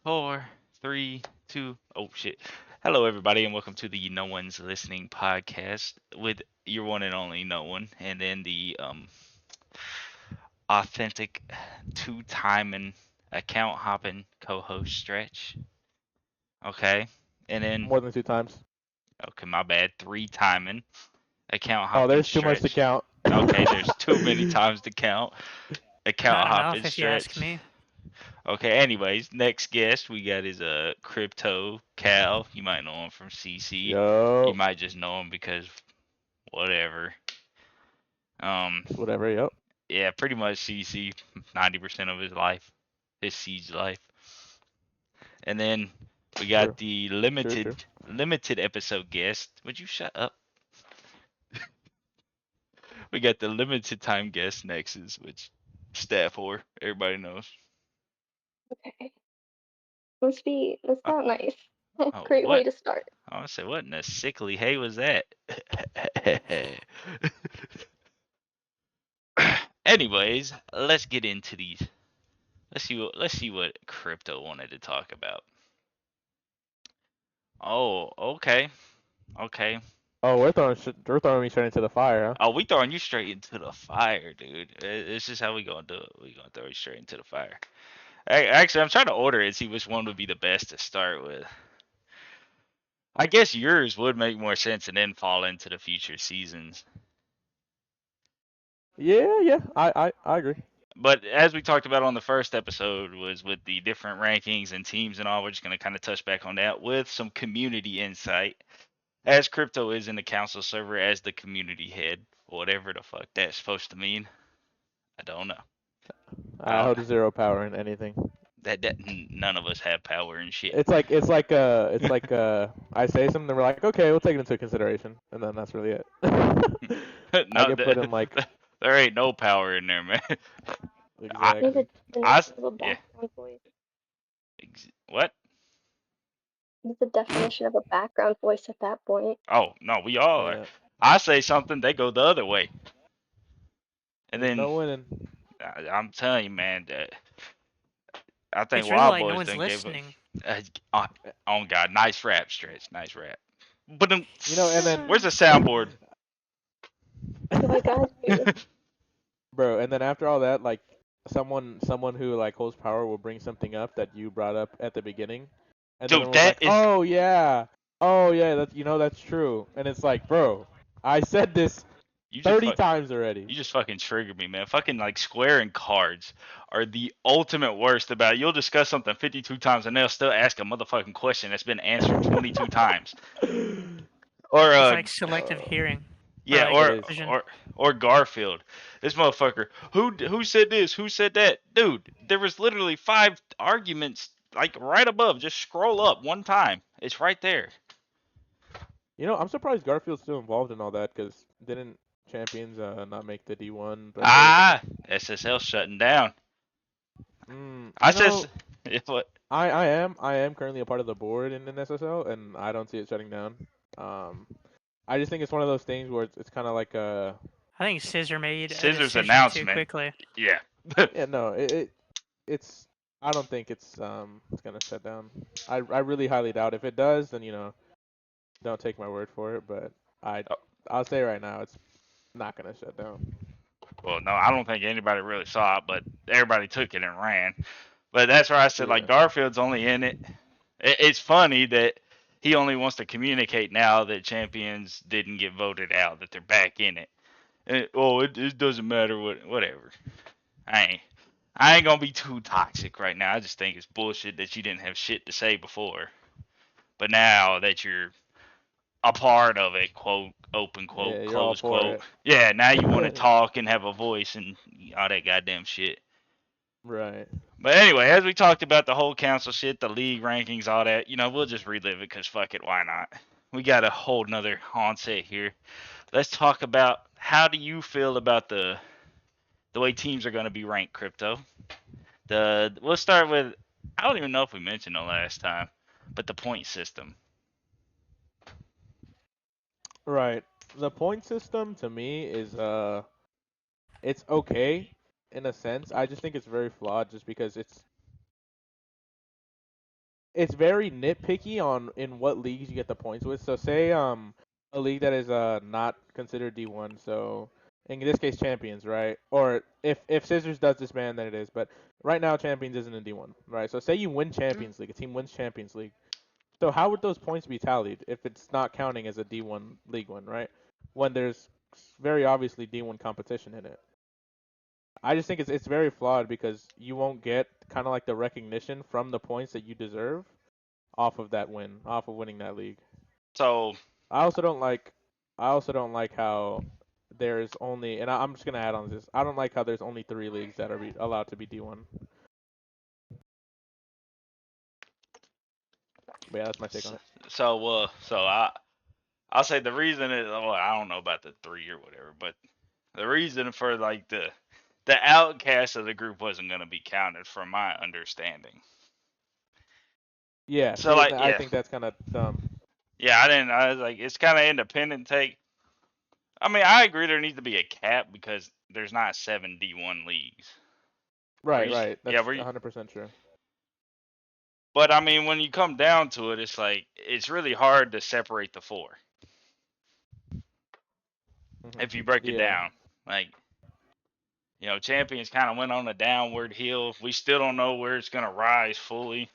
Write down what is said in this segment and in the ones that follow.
Four, three, two. Oh shit! Hello, everybody, and welcome to the No One's Listening podcast with your one and only No One, and then the authentic two-timing account hopping co-host Stretch. Okay, and then More than 2 times. okay, my bad, three-timing account Oh, hopping there's too much to Stretch. count. Okay, there's too many times to count. Account Not hopping enough, if you ask Stretch. me. Okay, anyways, next guest we got is Kryptocal. You might know him from CC. You Yo. might just know him because whatever. Um, Whatever, yep. yeah, pretty much CC 90% of his life, his siege life. And then we got True. the True, true. limited episode guest. Would you shut up? We got the limited time guest Nexus, which staff whore, everybody knows. Okay. That's Uh, not nice. oh, Great way what? to start. I say, what in the sickly hay was that? Anyways, let's get into these. Let's see what crypto wanted to talk about. Oh, okay. Okay. Oh, we're throwing me straight into the fire, huh? Oh, we throwing you straight into the fire, dude. This is how we gonna do it. We gonna throw you straight into the fire. Actually, I'm trying to order it and see which one would be the best to start with. I guess yours would make more sense and then fall into the future seasons. Yeah. I agree. But as we talked about on the first episode, was with the different rankings and teams and all, we're just going to kind of touch back on that with some community insight. As Crypto is in the council server as the community head, whatever the fuck that's supposed to mean, I don't know. I hold zero power in anything. That none of us have power and shit. It's like I say something, and we're like, okay, we'll take it into consideration, and then that's really it. I No, get put in like there ain't no power in there, man. I, Need a exactly. I, definition of a yeah. background voice. What? Need the definition of a background voice at that point. Oh no, we all are. Yeah. I say something, they go the other way, and There's then no winning. I'm telling you, man. I think It's really Wild like no Boys one's done gave up. listening. Uh, oh God, nice rap, Stretch. Nice rap. But And then where's the soundboard? So I got you. bro, and then after all that, like someone who like holds power will bring something up that you brought up at the beginning, and then Dude, everyone's that like, is oh yeah, that's true, and it's like, bro, I said this you just 30 times already. you just fucking triggered me, man. Fucking like Square and cards are the ultimate worst about it. You'll discuss something 52 times and they'll still ask a motherfucking question that's been answered 22 times. Or It's like selective hearing. yeah, Or It like is. vision. or Garfield. This motherfucker. Who said this? Who said that? Dude, there was literally 5 arguments like right above. Just scroll up one time. It's right there. I'm surprised Garfield's still involved in all that because didn't Champions not make the D1 bracket or something? SSL shutting down. Mm, I you says know, what? I am currently a part of the board in SSL, and I don't see it shutting down. Um, I just think it's one of those things where it's kind of like a I think Scissor made a Scissors decision too announcement. quickly. Yeah. yeah, no, it's I don't think it's gonna shut down. I really highly doubt. If it does, then don't take my word for it, but I Oh, I'll say right now it's not gonna shut down. well, no, I don't think anybody really saw it, but everybody took it and ran. But that's why I said like Yeah. Garfield's only in it. It's funny that he only wants to communicate now that champions didn't get voted out, that they're back in it. It doesn't matter whatever. I ain't I ain't gonna be too toxic right now. I just think it's bullshit that you didn't have shit to say before, but now that you're a part of it, quote, open Yeah, quote, you're all close for quote. it. Yeah, now you want to talk and have a voice and all that goddamn shit. Right. But anyway, as we talked about the whole council shit, the league rankings, all that, we'll just relive it because fuck it, why not? We got a whole nother onset here. Let's talk about how do you feel about the way teams are going to be ranked, Crypto. We'll start with I don't even know if we mentioned the last time, but the point system. Right. The point system to me is it's okay in a sense. I just think it's very flawed just because it's very nitpicky on in what leagues you get the points with. So say a league that is not considered D1. So in this case, Champions, right? Or if Scissors does disband, then it is. But right now, Champions isn't in D1, right? So say you win Champions League, a team wins Champions League. So how would those points be tallied if it's not counting as a D1 league win, right? When there's very obviously D1 competition in it. I just think it's very flawed because you won't get kind of like the recognition from the points that you deserve off of that win, off of winning that league. So I also don't like I also don't like how there's only, and I'm just gonna add on this. I don't like how there's only 3 leagues that are allowed to be D1. But yeah, that's my take on it. I'll say the reason is, well, I don't know about the 3 or whatever, but the reason for like the outcast of the group wasn't gonna be counted, from my understanding. Yeah, So see, like, I yeah, think that's kind of dumb. yeah, I was like, it's kind of independent take. I mean, I agree there needs to be a cap because there's not 7 D1 leagues. Right, right. Yeah, That's 100% true. but I mean, when you come down to it, it's like it's really hard to separate the 4 if you break it Yeah. down. Like, Champions kind of went on a downward hill. We still don't know where it's gonna rise fully,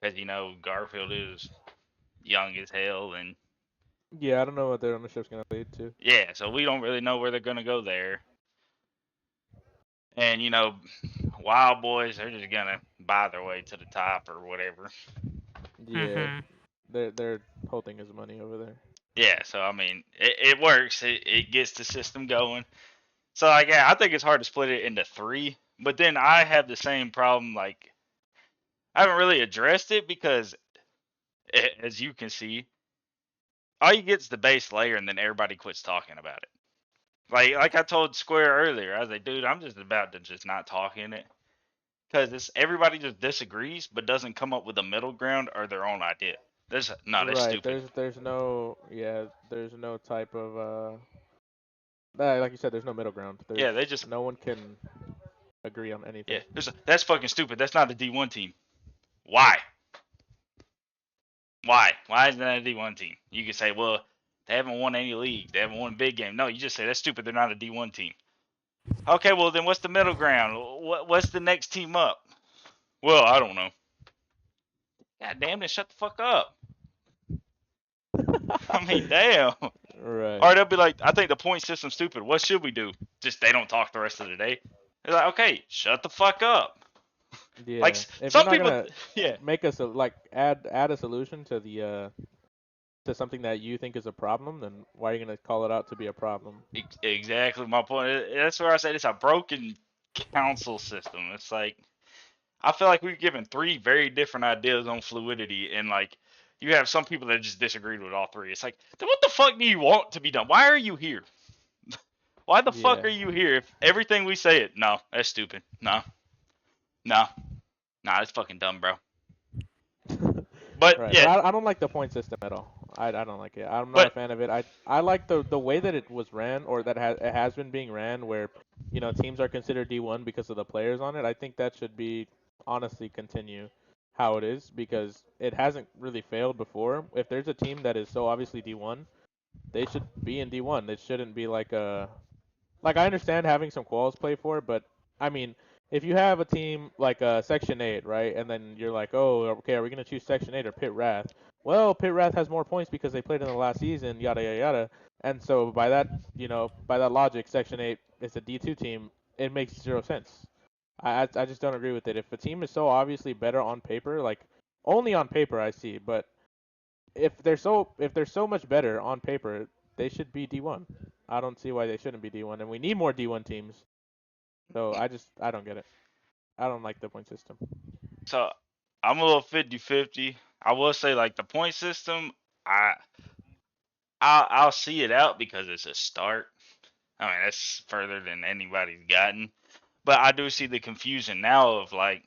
because Garfield is young as hell, and Yeah, I don't know what their ownership's gonna lead to. yeah, so we don't really know where they're gonna go there. And Wild Boys, they're just gonna buy their way to the top or whatever. Yeah, Mhm. their whole thing is money over there. Yeah, so I mean, it works. It gets the system going. So like, yeah, I think it's hard to split it into 3. But then I have the same problem. Like, I haven't really addressed it because, as you can see, all you get is the base layer, and then everybody quits talking about it. Like I told Square earlier, I was like, dude, I'm just about to just not talk in it, because everybody just disagrees but doesn't come up with a middle ground or their own idea. That's that's Right. stupid. There's no type of like you said, there's no middle ground. Yeah, they just No one can agree on yeah. anything. That's fucking stupid. That's not a D1 team. Why? Why? Why isn't that a D1 team? You can say, well, they haven't won any league. They haven't won a big game. No, you just say that's stupid. They're not a D1 team. Okay, well then what's the middle ground? What's the next team up? Well, I don't know. God damn it, shut the fuck up. I mean, damn. Right. Or they'll be like, I think the point system's stupid. What should we do? Just they don't talk the rest of the day. They're like, okay, shut the fuck up. Like Yeah. If you're some not people, gonna yeah, make us like add a solution to the to something that you think is a problem, then why are you gonna call it out to be a problem? exactly my point. That's where I said it's a broken council system. It's like, I feel like we've given 3 very different ideas on fluidity, and like you have some people that just disagreed with all 3. It's like, then what the fuck do you want to be done? Why are you here? Why the fuck Yeah. are you here? If everything we say it, no, that's stupid. No, no, nah, that's fucking dumb, bro. But Right, but yeah, I don't like the point system at all. I don't like it. I'm not a but fan of it. I like the way that it was ran, or that it has been being ran, where teams are considered D1 because of the players on it. I think that should be honestly continue how it is, because it hasn't really failed before. If there's a team that is so obviously D1, they should be in D1. It shouldn't be like a I understand having some quals play for it, but I mean, if you have a team like Section 8, right, and then you're like, oh, okay, are we gonna choose Section 8 or Pit Wrath? Well, Pit Wrath has more points because they played in the last season, yada yada yada. And so by that logic, Section 8 is a D2 team. It makes zero sense. I just don't agree with it. If a team is so obviously better on paper, like only on paper I see, but if they're so much better on paper, they should be D1. I don't see why they shouldn't be D1, and we need more D1 teams. So I don't get it. I don't like the point system. so I'm a little 50-50. I will say, like, the point system, I I'll see it out because it's a start. I mean, that's further than anybody's gotten. But I do see the confusion now of like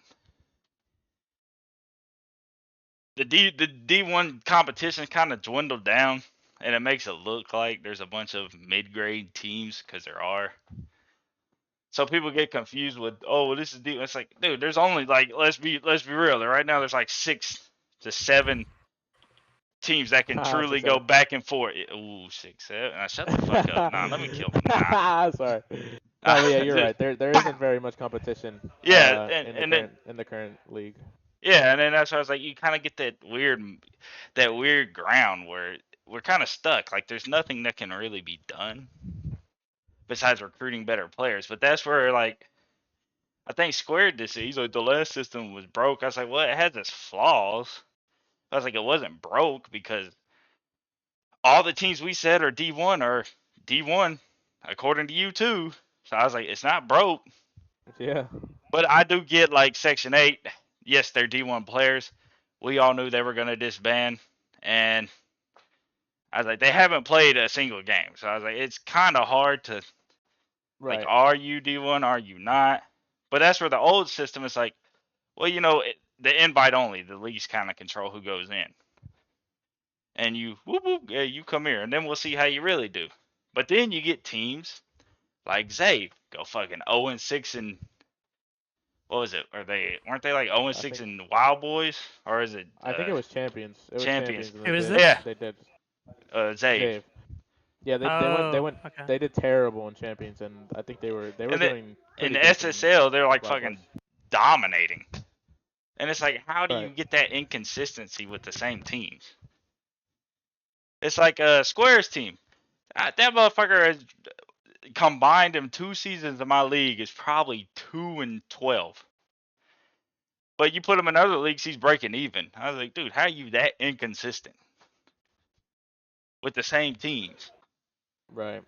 the D1 competition kind of dwindled down, and it makes it look like there's a bunch of mid-grade teams, because there are. So people get confused with, oh, well, this is D. It's like, dude, there's only like, let's be real. Right now, there's like 6 to 7 teams that can truly Six, go seven. back and forth. Ooh, 6, 7. Now, shut the fuck up. Nah, let me kill. Nah. Sorry. No, but yeah, you're right. There isn't very much competition Yeah, in the current league. and then that's why I was like, you kind of get that weird ground where we're kind of stuck. Like, there's nothing that can really be done besides recruiting better players. But that's where, like, I think Squared this. He's like, the last system was broke. I was like, well, it has its flaws. I was like, it wasn't broke because all the teams we said are D1 according to you too. So I was like, it's not broke. Yeah. But I do get like Section 8. Yes, they're D1 players. We all knew they were going to disband. And I was like, they haven't played a single game. So I was like, it's kind of hard to, like, Right. are you D1? Are you not? But that's where the old system is like, well, the invite only. The leagues kind of control who goes in. And you, whoop, whoop, yeah, you come here. And then we'll see how you really do. But then you get teams like Zay go fucking 0-6 and what was it? Weren't they like 0-6 in Wild Boys, or is it? I think it was Champions. It was Champions. And Who is they this? Yeah. They did. Zay. Dave. Yeah, Okay. they did terrible in Champions, and I think they were And doing in pretty the decent SSL, they're like Wild fucking Boys. dominating. And it's like, how do you Right. get that inconsistency with the same teams? It's like a Squares team. That motherfucker has combined in 2 seasons of my league is probably 2-12. But you put him in other leagues, he's breaking even. I was like, dude, how are you that inconsistent with the same teams? Right.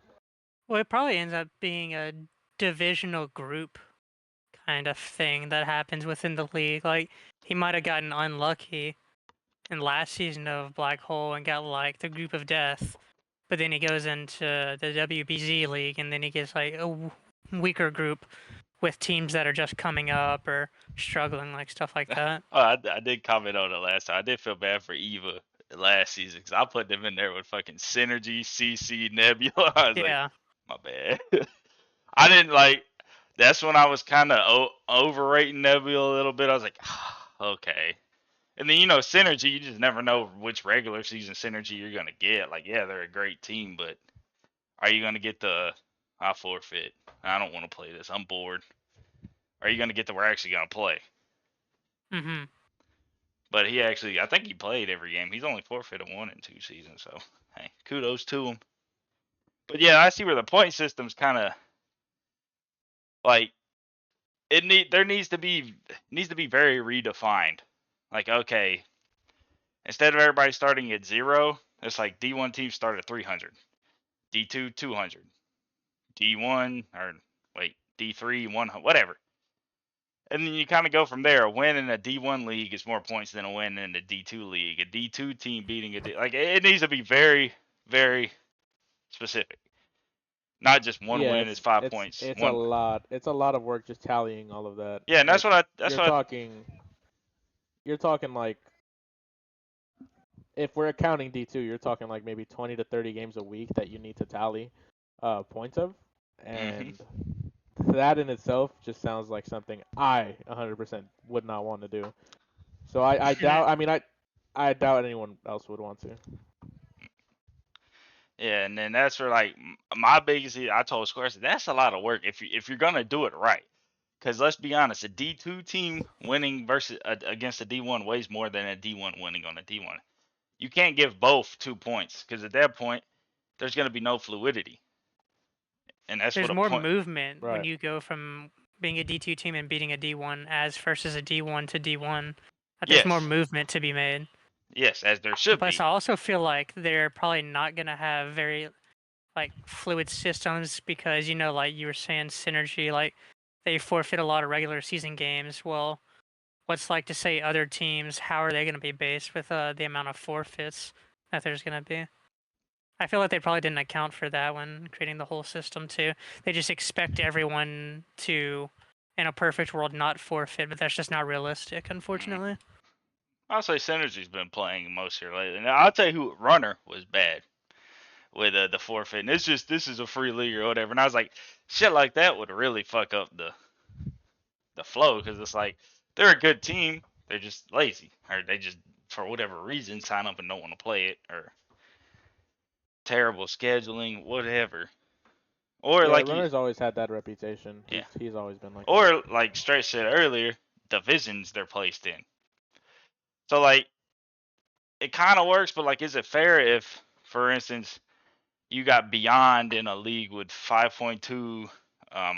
Well, it probably ends up being a divisional group kind of thing that happens within the league. Like, he might have gotten unlucky in last season of Black Hole and got like the group of death, but then he goes into the WBZ league and then he gets like a weaker group with teams that are just coming up or struggling, like stuff like that. Oh, I did comment on it last time. I did feel bad for Eva last season because I put them in there with fucking Synergy, CC, Nebula. I was Yeah. like, my bad. I didn't like. That's when I was kind of overrating Nebula a little bit. I was like, okay. And then Synergy, you just never know which regular season Synergy you're gonna get. Like, yeah, they're a great team, but are you gonna get the I forfeit? I don't want to play this. I'm bored. Are you gonna get the we're actually gonna play? Mm-hmm. But I think he played every game. He's only forfeited 1 in 2 seasons, so hey, kudos to him. But yeah, I see where the point system's kind of like there needs to be very redefined. Like, okay, instead of everybody starting at 0, it's like D1 teams start at 300, D2 200, D1 or wait D3 100, whatever. And then you kind of go from there. A win in a D1 league is more points than a win in a D2 league. A D2 team beating like it needs to be very, very specific. Not just one Yeah, win is 5 points. it's a lot. It's a lot of work just tallying all of that. Yeah, and that's like, what you're talking like if we're counting D2, you're talking like maybe 20 to 30 games a week that you need to tally points of, and that in itself just sounds like something I 100% would not want to do. So I doubt. I mean, I doubt anyone else would want to. Yeah, and then that's where like my biggest. I told Squares that's a lot of work if you're gonna do it right. Because let's be honest, a D2 team winning versus against a D1 weighs more than a D1 winning on a D1. You can't give both 2 points because at that point there's gonna be no fluidity, and that's There's what a more point. movement when Right. you go from being a D2 team and beating a D1 as versus a D1 to D1. There's more Yes, movement to be made. yes, as there should Plus, be. I also feel like they're probably not gonna have very like fluid systems because like you were saying, synergy, like they forfeit a lot of regular season games. Well, what's like to say other teams? How are they gonna be based with the amount of forfeits that there's gonna be? I feel like they probably didn't account for that when creating the whole system too. They just expect everyone to, in a perfect world, not forfeit, but that's just not realistic, unfortunately. I'll say Synergy's been playing most here lately. Now I'll tell you who Runner was bad. with the forfeit. And it's just this is a free league or whatever. And I was like, shit like that would really fuck up the flow because it's like they're a good team, they're just lazy, or they just for whatever reason sign up and don't want to play it, or terrible scheduling, whatever. Or Yeah, like you, Runner's always had that reputation. yeah. He's always been like that. Or like Stretch said earlier, divisions they're placed in. So like it kind of works, but like, is it fair if, for instance, you got Beyond in a league with 5.2,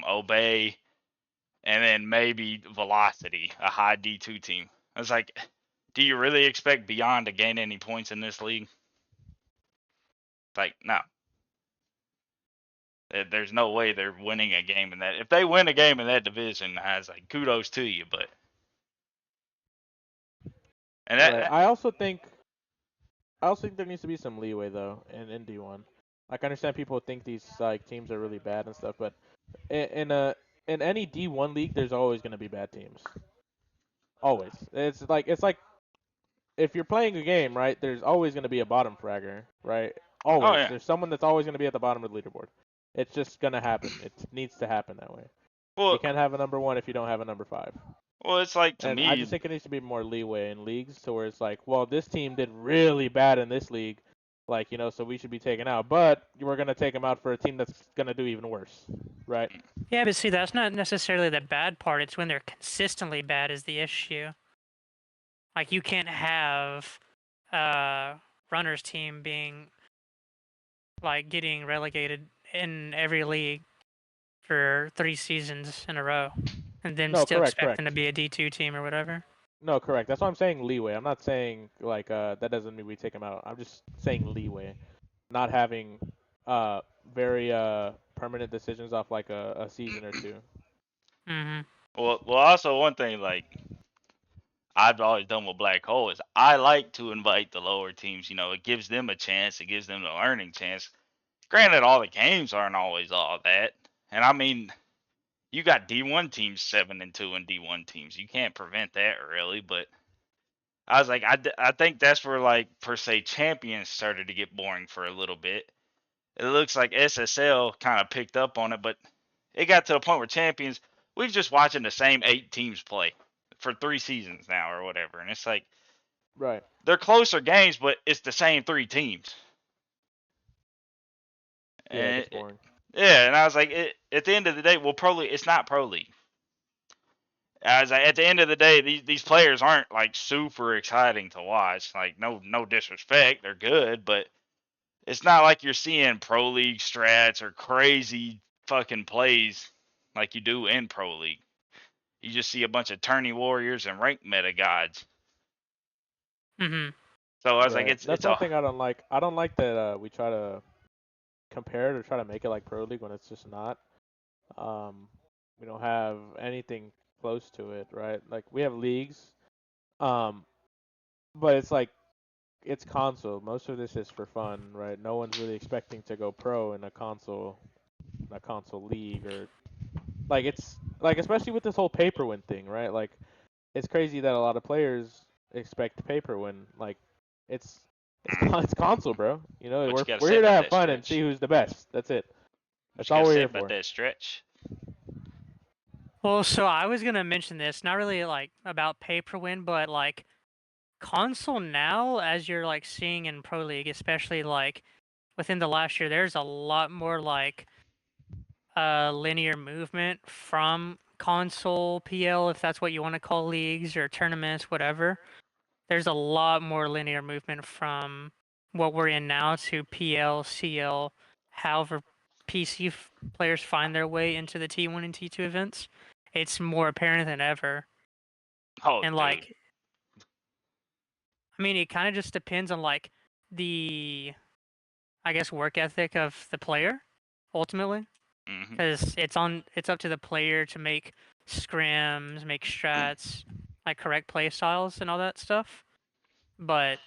Obey, and then maybe Velocity, a high D2 team? I was like, do you really expect Beyond to gain any points in this league? Like, no. There's no way they're winning a game in that. If they win a game in that division, I was like, kudos to you, but and Right. that I also think there needs to be some leeway though in D1. Like I understand people think these like teams are really bad and stuff, but in any D1 league, there's always going to be bad teams. Always. It's like if you're playing a game, right? There's always going to be a bottom fragger, right? oh Always. yeah. There's someone that's always going to be at the bottom of the leaderboard. It's just going to happen. It needs to happen that way. You Well, can't have a number 1 if you don't have a number 5. it's like to And I just me, think it needs to be more leeway in leagues to where it's like, well, this team did really bad in this league, like, so we should be taken out. But we're going to take them out for a team that's going to do even worse, right? Yeah, but see, that's not necessarily the bad part. It's when they're consistently bad is the issue. Like, you can't have Runner's team being, like, getting relegated in every league for 3 seasons in a row and then No, still correct, expect them to correct. be a D2 team or whatever. No, correct. That's why I'm saying leeway. I'm not saying like that doesn't mean we take them out. I'm just saying leeway, not having uh very permanent decisions off like a season or two. Mm-hmm. well, also one thing like I've always done with Black Hole is I like to invite the lower teams. It gives them a chance. It gives them the learning chance. Granted, all the games aren't always all that, and I mean, you got D1 teams 7-2 and D1 teams. You can't prevent that really, but I was like, I think that's where like per se champions started to get boring for a little bit. It looks like SSL kind of picked up on it, but it got to the point where champions, we've just watching the same 8 teams play for 3 seasons now or whatever, and it's like Right. they're closer games, but it's the same 3 teams. Yeah, it And gets boring. yeah, and I was like, at the end of the day, well, pro league, it's not pro league. I was like, at the end of the day, these players aren't like super exciting to watch. Like, no disrespect, they're good, but it's not like you're seeing pro league strats or crazy fucking plays like you do in pro league. You just see a bunch of tourney warriors and rank meta gods. Mm-hmm. So I was like, Right. it's That's it's one a thing I don't like. I don't like that we try to compare it or try to make it like pro league when it's just not. Um, we don't have anything close to it, right? Like we have leagues, um, but it's like it's console. Most of this is for fun, right? No one's really expecting to go pro in a console league or like it's like especially with this whole paper win thing, right? Like it's crazy that a lot of players expect paper win. Like it's it's console, bro. what We're you gotta we're say here to about have that fun and see stretch. who's the best. That's it. What That's you all gotta we're say here about for. that stretch. Well, so I was gonna mention this, not really like about pay per win, but like console now, as you're like seeing in Pro League, especially like within the last year, there's a lot more like linear movement from console PL, if that's what you want to call leagues or tournaments, whatever. There's a lot more linear movement from what we're in now to PL, CL, however PC players find their way into the T1 and T2 events. It's more apparent than ever. Oh, And dude. like, I mean, it kind of just depends on like the, I guess, work ethic of the player ultimately, Hmm. because it's up to the player to make scrims, make strats, like correct play styles and all that stuff. But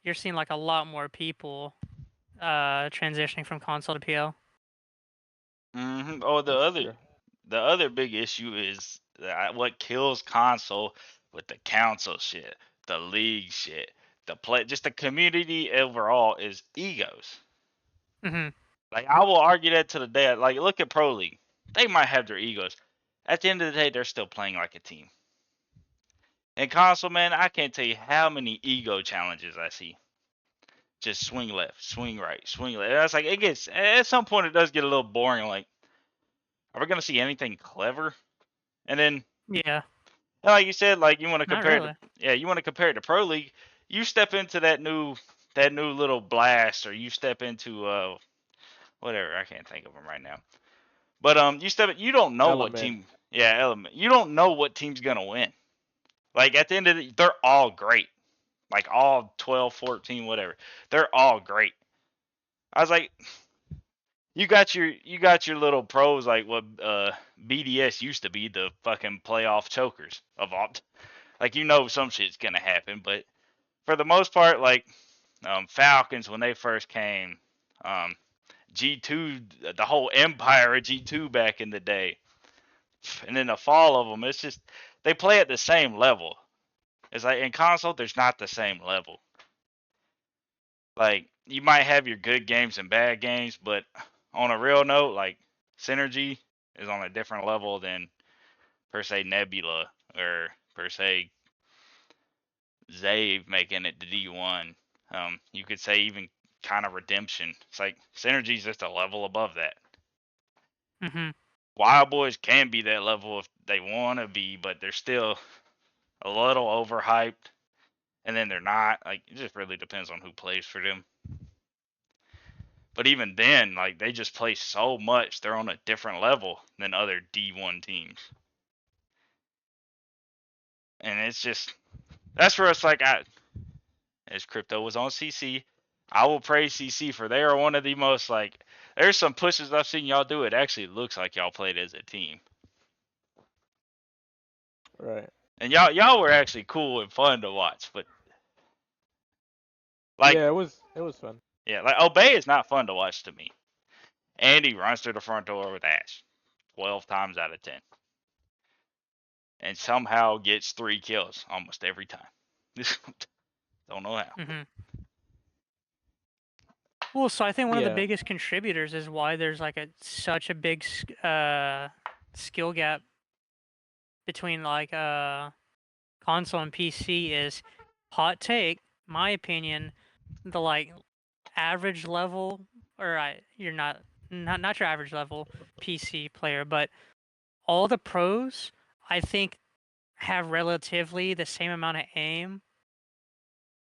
you're seeing like a lot more people transitioning from console to PL. Oh, the That's other true. the other big issue is that what kills console with the council shit, the league shit, just the community overall is egos. Mhm. Like I will argue that to the day. Like look at Pro League. They might have their egos. At the end of the day, they're still playing like a team. In console, man, I can't tell you how many ego challenges I see. Just swing left, swing right, swing left. That's like it gets at some point it does get a little boring. Like, are we gonna see anything clever? And then, Yeah. like you said, like you want to Not compare it to really. you want to compare it to Pro League. You step into that new little blast, or you step into whatever I can't think of them right now. But you don't know what Element. team. Yeah, element. You don't know what team's gonna win. Like at the end of they're all great. Like all 12, 14, whatever. They're all great. I was like, you got your little pros like what BDS used to be, the fucking playoff chokers of all. Like some shit's gonna happen, but for the most part, like Falcons when they first came, um, G2, the whole empire of G2 back in the day, and then the fall of them. It's just they play at the same level. It's like in console, there's not the same level. Like you might have your good games and bad games, but on a real note, like Synergy is on a different level than per se Nebula or per se Zave making it to D1. You could say even kind of Redemption. It's like Synergy's just a level above that. Mhm. Wild Boys can be that level if they want to be, but they're still a little overhyped, and then they're not. Like it just really depends on who plays for them. But even then, like they just play so much, they're on a different level than other D1 teams. And it's just that's where it's like as Crypto was on CC, I will praise CC for they are one of the most like there's some pushes I've seen y'all do. It actually looks like y'all played as a team. Right. And y'all were actually cool and fun to watch, but like Yeah, it was fun. yeah, like Obey is not fun to watch to me. Andy runs through the front door with Ash 12 times out of 10 and somehow gets 3 kills almost every time. Don't know how. Mhm. Well, so I think one of the Yeah. biggest contributors is why there's like such a big skill gap between like console and PC is hot take, my opinion, the like average level or you're not your average level PC player, but all the pros I think have relatively the same amount of aim.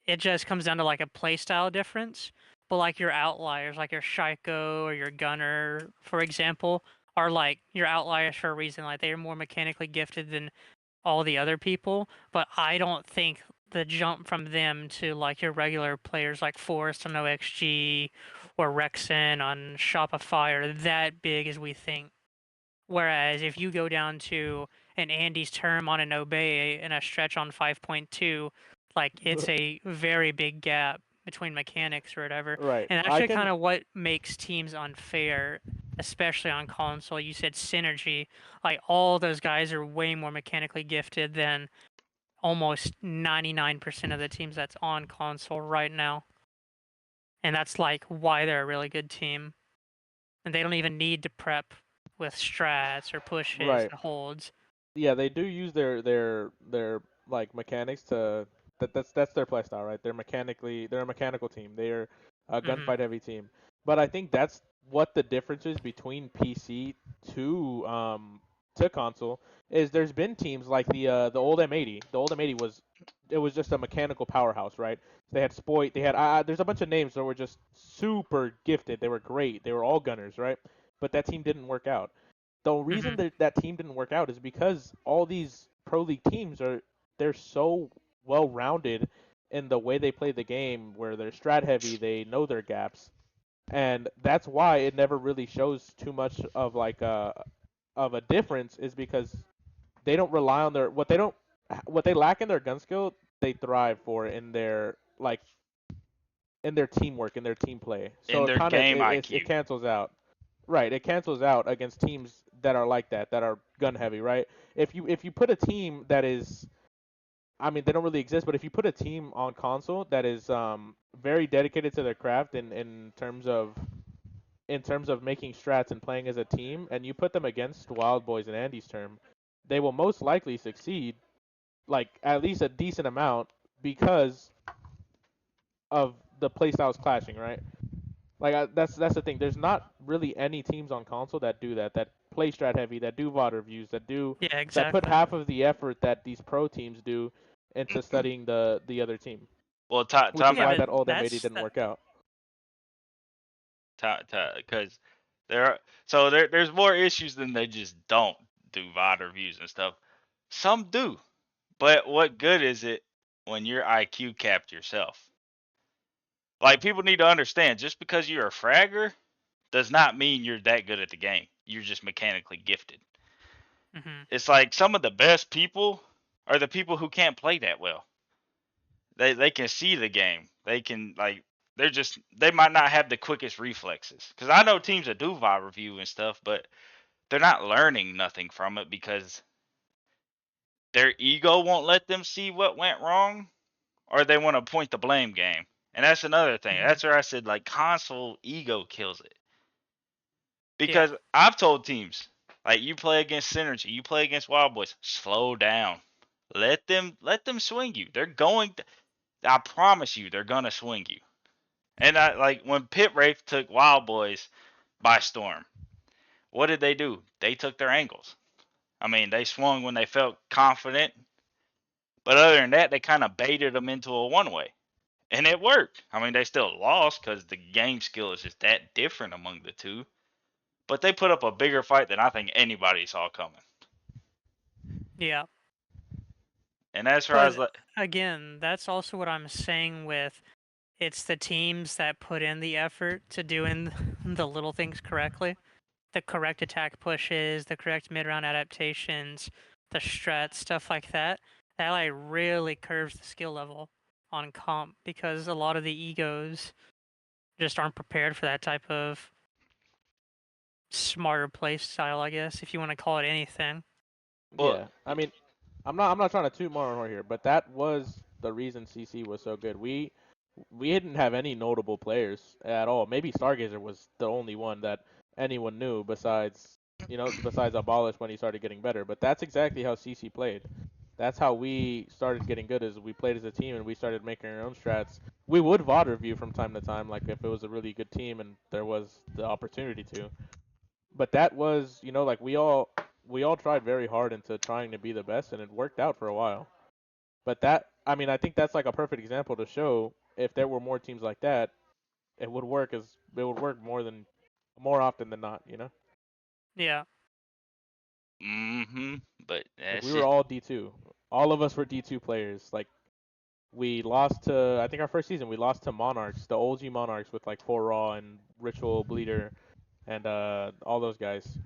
It just comes down to like a playstyle difference. But like your outliers, like your Shaiko or your Gunner, for example, are like your outliers for a reason. Like they are more mechanically gifted than all the other people. But I don't think the jump from them to like your regular players like Forrest on OXG or Rexen on Shopify are that big as we think. Whereas if you go down to an Andy's term on an Obey and a stretch on 5.2, like it's a very big gap between mechanics or whatever. Right. And I actually can. kind of what makes teams unfair, especially on console. You said synergy. Like all those guys are way more mechanically gifted than almost 99% of the teams that's on console right now. And that's like why they're a really good team. And they don't even need to prep with strats or pushes Right. and holds. Yeah, they do use their like mechanics to that's their playstyle, right? They're a mechanical team. They're a Mhm. gunfight heavy team. But I think that's what the difference is between PC to console is there's been teams like the old M80. The old M80 was just a mechanical powerhouse, right? They had Spoit, they had there's a bunch of names that were just super gifted. They were great. They were all gunners, right? But that team didn't work out. The reason Mhm. that that team didn't work out is because all these pro league teams they're so well rounded in the way they play the game, where they're strat heavy, they know their gaps, and that's why it never really shows too much of like of a difference. Is because they don't rely on their what they lack in their gun skill, they thrive for in their like in their teamwork, in their team play. In So it their kind of game it IQ. cancels out. Right, it cancels out against teams that are like that, that are gun heavy, right? If you put a team that is, I mean, they don't really exist, but if you put a team on console that is very dedicated to their craft in terms of in terms of making strats and playing as a team, and you put them against Wild Boys in Andy's term, they will most likely succeed, like at least a decent amount, because of the playstyles clashing, right? Like that's the thing. There's not really any teams on console that do that. That play strat heavy. That do VOD reviews. Yeah, That put exactly. half of the effort that these pro teams do into studying the other team. Well, Which is time Yeah, why out, but that Oldham 80 that's didn't that. work out. because there are so there's more issues than they just don't do VOD reviews and stuff. Some do, but what good is it when you're IQ capped yourself? Like people need to understand, just because you're a fragger does not mean you're that good at the game. You're just mechanically gifted. Hmm. It's like some of the best people are the people who can't play that well. They can see the game. They can like they might not have the quickest reflexes. Because I know teams that do VOD review and stuff, but they're not learning nothing from it because their ego won't let them see what went wrong, or they want to point the blame game. And that's another thing. Hmm. That's where I said like console ego kills it. Yeah. Because I've told teams like you play against Synergy, you play against Wild Boys, slow down. Let them swing you. They're going to, I promise you they're gonna swing you. And I like when Pit Wraith took Wild Boys by storm. What did they do? They took their angles. I mean, they swung when they felt confident, but other than that, they kind of baited them into a one way, and it worked. I mean, they still lost because the game skill is just that different among the two, but they put up a bigger fight than I think anybody saw coming. Yeah. And that's where I was But like, again, that's also what I'm saying with it's the teams that put in the effort to doing the little things correctly. The correct attack pushes, the correct mid-round adaptations, the strats, stuff like that. That like really curves the skill level on comp because a lot of the egos just aren't prepared for that type of smarter play style, I guess, if you want to call it anything. well, Yeah, I mean, I'm not trying to toot my own horn here, but that was the reason CC was so good. We didn't have any notable players at all. Maybe Stargazer was the only one that anyone knew besides Abolish when he started getting better. But that's exactly how CC played. That's how we started getting good. Is we played as a team and we started making our own strats. We would VOD review from time to time, like if it was a really good team and there was the opportunity to. But that was, like we all tried very hard into trying to be the best, and it worked out for a while. But I mean, I think that's like a perfect example to show if there were more teams like that, it would work more often than not. Yeah. mm-hmm, but Like that's we were just all D2. All of us were D2 players. Like we lost to I think our first season we lost to Monarchs, the OG Monarchs with like 4 Raw and Ritual Bleeder and all those guys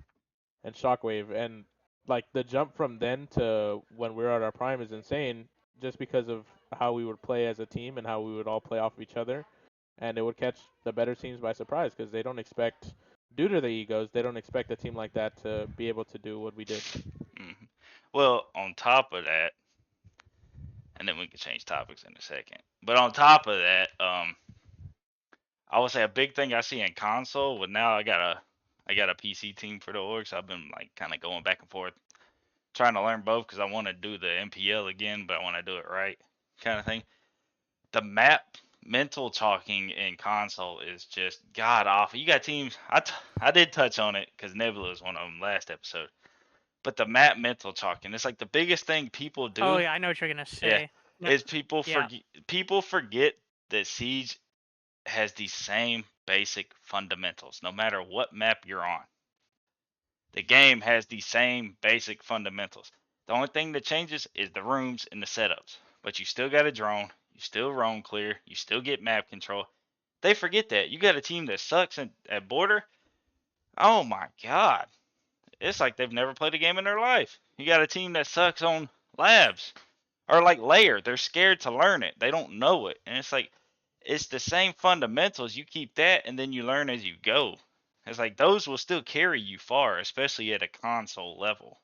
and Shockwave and like the jump from then to when we were at our prime is insane just because of how we would play as a team and how we would all play off of each other and it would catch the better teams by surprise because they don't expect due to the egos they don't expect a team like that to be able to do what we did. mm-hmm. Well, on top of that, and then we can change topics in a second. But on top of that, I would say a big thing I see in console. But now I got a PC team for the org, so I've been like kind of going back and forth, trying to learn both because I want to do the MPL again, but I want to do it right, kind of thing. The map mental talking in console is just god awful. You got teams. I did touch on it because Nebula is one of them last episode. But the map mental talking, it's like the biggest thing people Oh do. yeah, I know what you're gonna Yeah, say. No, is yeah. people forget that Siege has the same basic fundamentals no matter what map you're on. The game has the same basic fundamentals. The only thing that changes is the rooms and the setups. But you still got a drone, you still roam clear, you still get map control. They forget that. You got a team that sucks at border. Oh my god. It's like they've never played a game in their life. You got a team that sucks on labs. Or like layer. They're scared to learn it. They don't know it. And it's like it's the same fundamentals. You keep that and then you learn as you go. It's like those will still carry you far, especially at a console level,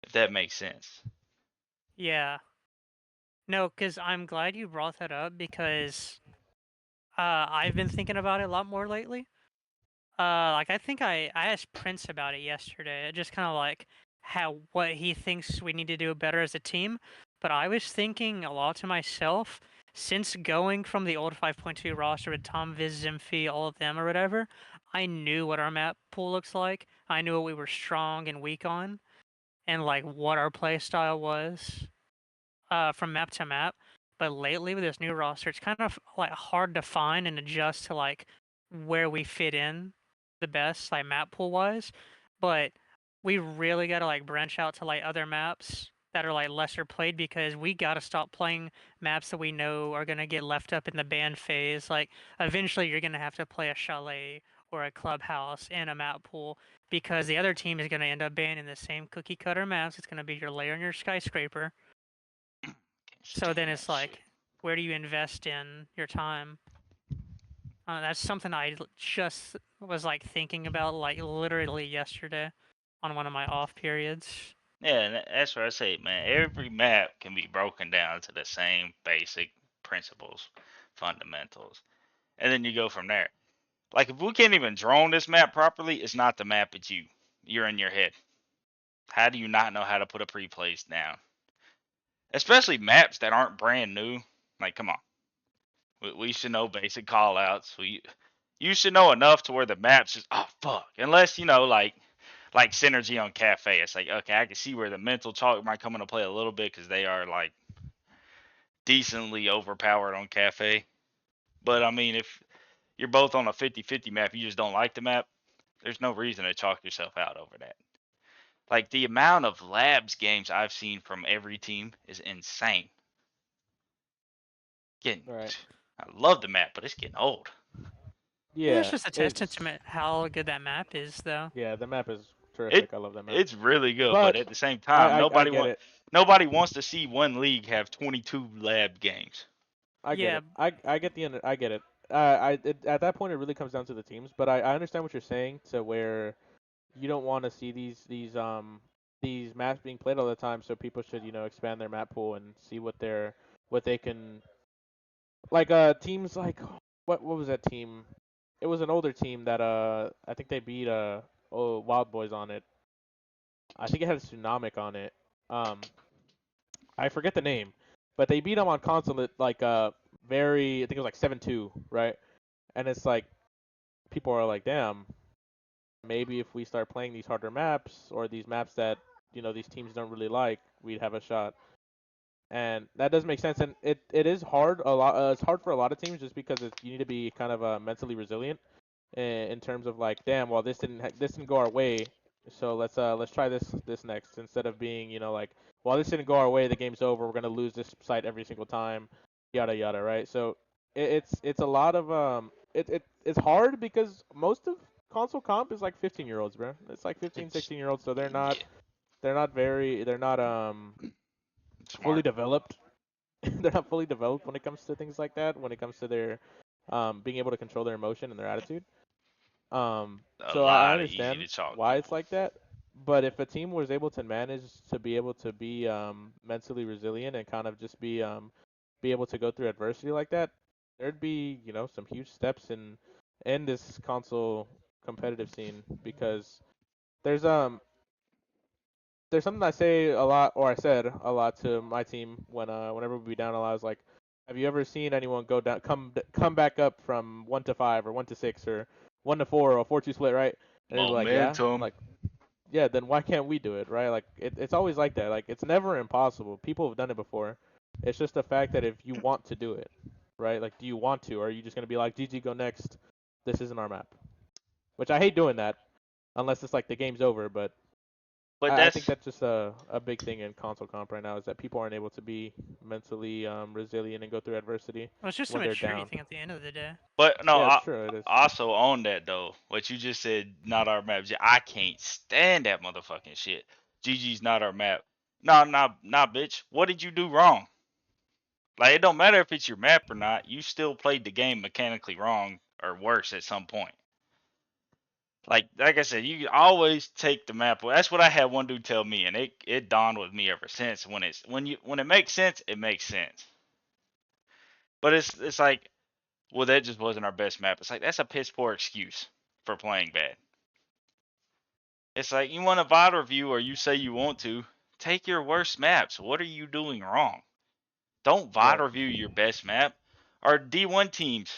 if that makes sense. Yeah. No, because I'm glad you brought that up because I've been thinking about it a lot more lately. Like I think I asked Prince about it yesterday. Just kind of like how what he thinks we need to do better as a team. But I was thinking a lot to myself since going from the old 5.2 roster with Tom, Viz, Zimphy, all of them or whatever. I knew what our map pool looks like. I knew what we were strong and weak on, and like what our play style was from map to map. But lately with this new roster, it's kind of like hard to find and adjust to like where we fit in the best, like map pool wise. But we really got to like branch out to like other maps that are like lesser played because we got to stop playing maps that we know are going to get left up in the ban phase. Like eventually you're going to have to play a chalet or a clubhouse in a map pool because the other team is going to end up banning the same cookie cutter maps. It's going to be your layer and your skyscraper. Can't So then stand it's that shit. like, where do you invest in your time? That's something I just was like thinking about like literally yesterday on one of my off periods. Yeah, and that's what I say, man. Every map can be broken down to the same basic principles, fundamentals, and then you go from there. Like if we can't even drone this map properly, it's not the map, it's you. You're in your head. How do you not know how to put a pre-place down? Especially maps that aren't brand new. Like, come on. We should know basic callouts. You should know enough to where the map's just fuck. Unless like synergy on cafe. It's like okay, I can see where the mental talk might come into play a little bit because they are like decently overpowered on cafe. But I mean, if you're both on a 50-50 map, you just don't like the map. There's no reason to chalk yourself out over that. Like the amount of labs games I've seen from every team is insane. Getting, Right. I love the map, but it's getting old. I think it's Yeah, just a testament it's to how good that map is, though. yeah. The map is It terrific. I love that map. it's really good, but But at the same time, I get it. nobody wants to see one league have 22 lab games. I get Yeah, it. I get I get it. At that point it really comes down to the teams. But I understand what you're saying to where you don't want to see these maps being played all the time. So people should expand their map pool and see what they can like teams like what was that team? It was an older team that I think they beat Wild Boys on it. I think it had a Tsunamic on it. I forget the name, but they beat them on console at like very I think it was like 7-2, right? And it's like people are like, damn, maybe if we start playing these harder maps or these maps that these teams don't really like, we'd have a shot. And that does make sense. And it is hard a lot. It's hard for a lot of teams just because you need to be kind of mentally resilient in terms of like, damn, well this didn't go our way, so let's try this next instead of being like, well this didn't go our way, the game's over, we're gonna lose this site every single time, yada yada, right? So it's a lot of it's hard because most of console comp is like 15-year-olds, bro. It's like 15, It's 16-year-olds, so yeah, they're not fully smart. developed. They're not fully developed when it comes to things like that. When it comes to their being able to control their emotion and their attitude. A So I lot of easy understand to chalk why it's people. like that. But if a team was able to manage to be able to be mentally resilient and kind of just be able to go through adversity like that, there'd be some huge steps in this console competitive scene because there's um there's something I say a lot, or I said a lot to my team whenever we be down a lot. I was like, have you ever seen anyone go down, come back up from 1-5 or 1-6 or 1-4 or a 4-2 split, right? And they'd be like, yeah. I'm Momentum. like, yeah. Then why can't we do it, right? Like it's always like that. Like it's never impossible. People have done it before. It's just the fact that if you want to do it, right? Like, do you want to, or are you just gonna be like, GG, go next? This isn't our map. Which I hate doing that, unless it's like the game's over, but But I think that's that's just a big thing in console comp right now is that people aren't able to be mentally resilient and go through adversity well, it's just a when they're maturity down. thing at the end of the day. but no, Yeah, it's true. It is. also on that though. What you just said, not our map. I can't stand that motherfucking shit. GG's not our map. No, nah, bitch. What did you do wrong? Like it don't matter if it's your map or not. You still played the game mechanically wrong or worse at some point. Like I said, you always take the map. That's what I had one dude tell me, and it dawned with me ever since. When it makes sense, it makes sense. But it's like well, that just wasn't our best map. It's like that's a piss poor excuse for playing bad. It's like you want a VOD review or you say you want to, take your worst maps. What are you doing wrong? Don't VOD Right. review your best map. Our D1 teams,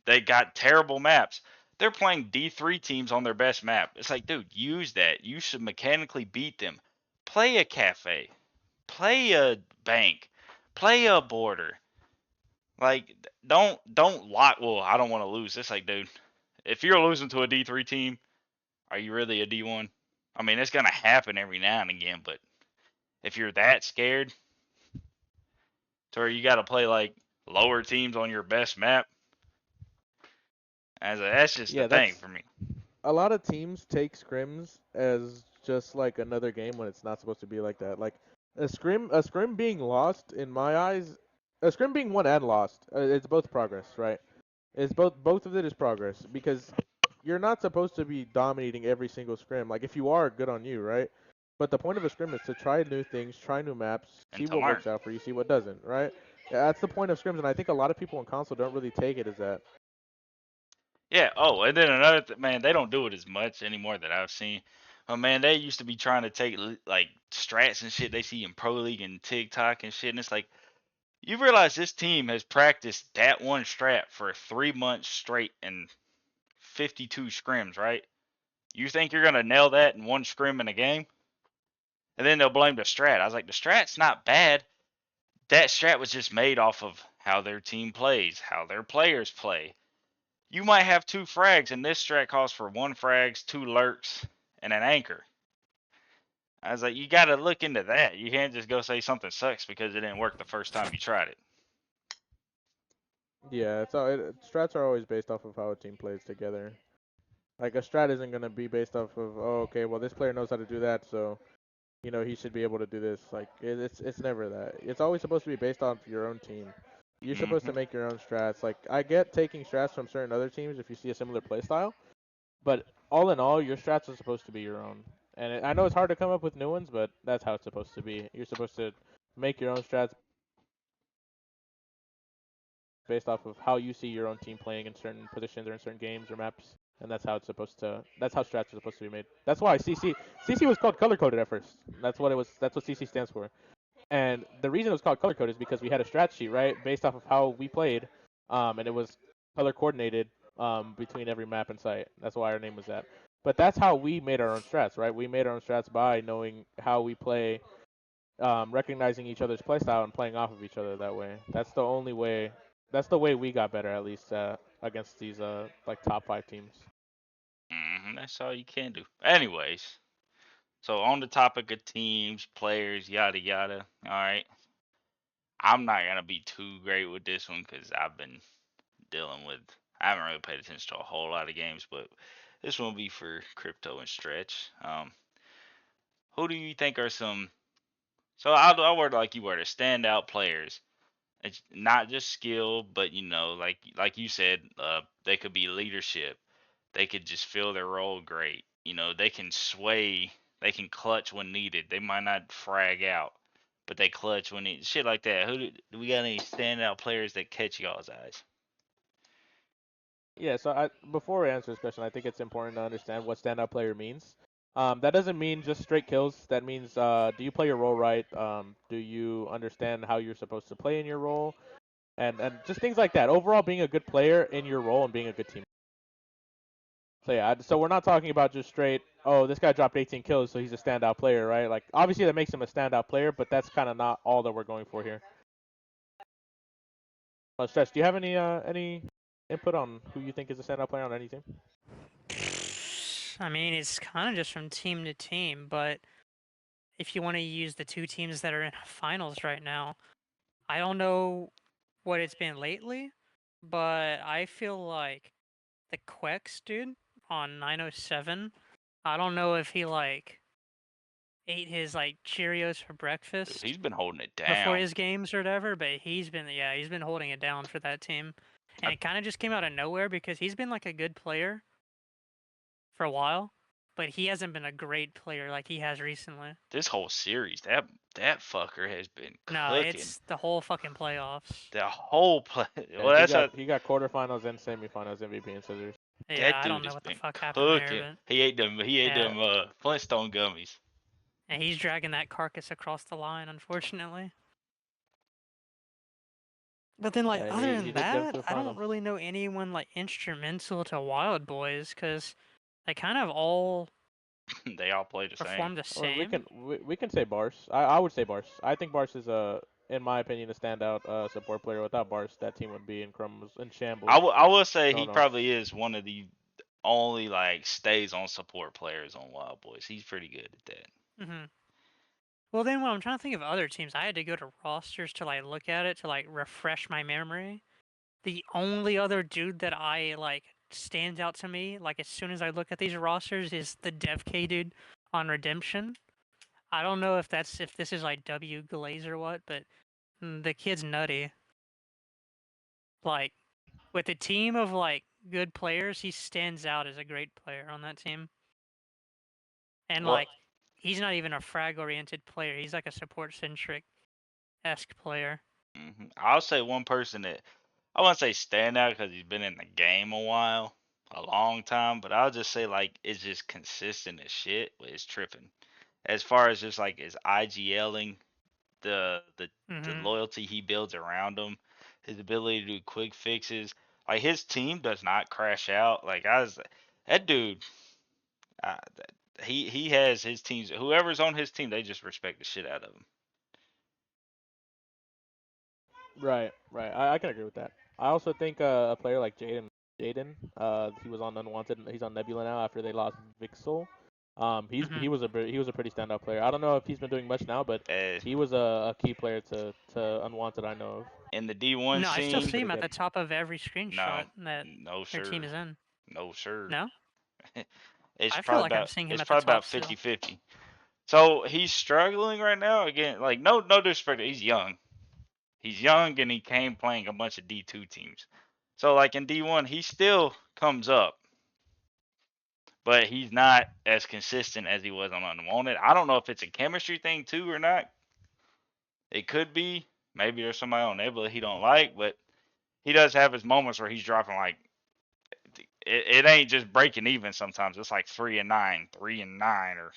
they got terrible maps. They're playing D3 teams on their best map. It's like, dude, use that. You should mechanically beat them. Play a cafe. Play a bank. Play a border. Like, don't lock. Well, I don't want to lose. It's like, dude, if you're losing to a D3 team, are you really a D1? I mean, it's gonna happen every now and again, but if you're that scared to where you got to play like lower teams on your best map, that's just the Yeah, thing that's for me. a lot of teams take scrims as just like another game when it's not supposed to be like that. Like a scrim being lost in my eyes, a scrim being won and lost, it's both progress, right? It's both of it is progress because you're not supposed to be dominating every single scrim. Like if you are, good on you, right? But the point of a scrim is to try new things, try new maps, And see to what learn. works out for you, see what doesn't, right? Yeah, that's the point of scrims, and I think a lot of people in console don't really take it as that. Yeah. Oh, and then another man, they don't do it as much anymore that I've seen. But man, they used to be trying to take like strats and shit they see in Pro League and TikTok and shit, and it's like you realize this team has practiced that one strat for 3 months straight and 52 scrims, right? You think you're gonna nail that in one scrim in a game? And then they'll blame the strat. I was like, the strat's not bad. That strat was just made off of how their team plays, how their players play. You might have two frags, and this strat calls for one frags, two lurks, and an anchor. I was like, you got to look into that. You can't just go say something sucks because it didn't work the first time you tried it. Yeah, strats are always based off of how a team plays together. Like a strat isn't gonna be based off of, oh, okay, well this player knows how to do that, so he should be able to do this. Like it's never that. It's always supposed to be based off your own team. You're supposed Mm-hmm. to make your own strats. Like I get taking strats from certain other teams if you see a similar play style, but all in all, your strats are supposed to be your own. And I know it's hard to come up with new ones, but that's how it's supposed to be. You're supposed to make your own strats based off of how you see your own team playing in certain positions or in certain games or maps, and that's how it's supposed to. That's how strats are supposed to be made. That's why CC was called color coded at first. That's what it was. That's what CC stands for. And the reason it was called color coded is because we had a strat sheet, right, based off of how we played, and it was color coordinated between every map and site. That's why our name was that. But that's how we made our own strats, right? We made our own strats by knowing how we play, recognizing each other's playstyle and playing off of each other that way. That's the only way. That's the way we got better, at least against these like top 5 teams. Mm-hmm. That's all you can do. Anyways, so on the topic of teams, players, yada yada. All right, I'm not gonna be too great with this one because I've been dealing with. I haven't really paid attention to a whole lot of games, but this one will be for Crypto and Stretch. Who do you think are some? So I'll word like you word it, standout players. It's not just skill, but like you said, they could be leadership. They could just fill their role great. They can sway. They can clutch when needed. They might not frag out, but they clutch when needed. Shit like that. Do we got any standout players that catch y'all's eyes? Yeah, so before we answer this question, I think it's important to understand what standout player means. That doesn't mean just straight kills. That means do you play your role right? Do you understand how you're supposed to play in your role? And just things like that. Overall, being a good player in your role and being a good team. So yeah, so we're not talking about just straight, oh, this guy dropped 18 kills, so he's a standout player, right? Like obviously that makes him a standout player, but that's kind of not all that we're going for here. Stretch, do you have any input on who you think is a standout player on any team? I mean, it's kind of just from team to team, but if you want to use the two teams that are in finals right now, I don't know what it's been lately, but I feel like the Quex dude on 907, I don't know if he like ate his like Cheerios for Dude, breakfast he's been holding it before down. his games or whatever, but he's been holding it down for that team. And I, it kind of just came out of nowhere because he's been like a good player for a while, but he hasn't been a great player like he has recently. This whole series, that fucker has been No, cooking. it's the whole fucking playoffs. The whole play. Yeah, Well, that's a he got quarterfinals and semifinals MVP in scissors. Yeah, that I don't dude know has what the been fuck happened there, cooking. but He ate them. He ate yeah, them Flintstone gummies. and he's dragging that carcass across the line, unfortunately. But then, like, Yeah, other he than did get us that, to the I don't finals. really know anyone like instrumental to Wild Boys because they kind of all They all play the same. perform the Well, same. we can say Bars. I would say Bars. I think Bars is in my opinion a standout support player. Without Bars, that team would be in crumbs in shambles. I will say No he one else. probably is one of the only like stays on support players on Wild Boys. He's pretty good at that. hmm Well, then when I'm trying to think of other teams, I had to go to rosters to like look at it to like refresh my memory. The only other dude that I like stands out to me, like as soon as I look at these rosters, is the DevK dude on Redemption. I don't know if this is like W Glaze or what, but the kid's nutty. Like with a team of like good players, he stands out as a great player on that team. And Well, like he's not even a frag oriented player. He's like a support centric esque player. I'll say one person that I won't say standout because he's been in the game a while, a long time, but I'll just say like it's just consistent as shit. It's tripping. As far as just like his IGLing, the hmm loyalty he builds around him, his ability to do quick fixes. Like his team does not crash out. Like that dude, uh, he has his teams. Whoever's on his team, they just respect the shit out of him. Right, right. I can agree with that. I also think a player like Jaden, he was on Unwanted. He's on Nebula now after they lost Vixel. hmm He was a pretty standout player. I don't know if he's been doing much now, but Uh, he was a key player to Unwanted. I know of. in the D1 No, I He still was scene, see pretty him at good. the top of every no, screenshot that no their team sir, is in. no sir. No? It's I feel probably like I'm about seeing him it's at the probably top about still. 50-50. So he's struggling right now again. Like no disrespect, he's young. He's young and he came playing a bunch of D2 teams. So like in D1, he still comes up, but he's not as consistent as he was on Unwanted. I don't know if it's a chemistry thing too or not. It could be. Maybe there's somebody on Nebula he don't like, but he does have his moments where he's dropping like it ain't just breaking even sometimes. It's like 3-9, 3-9 or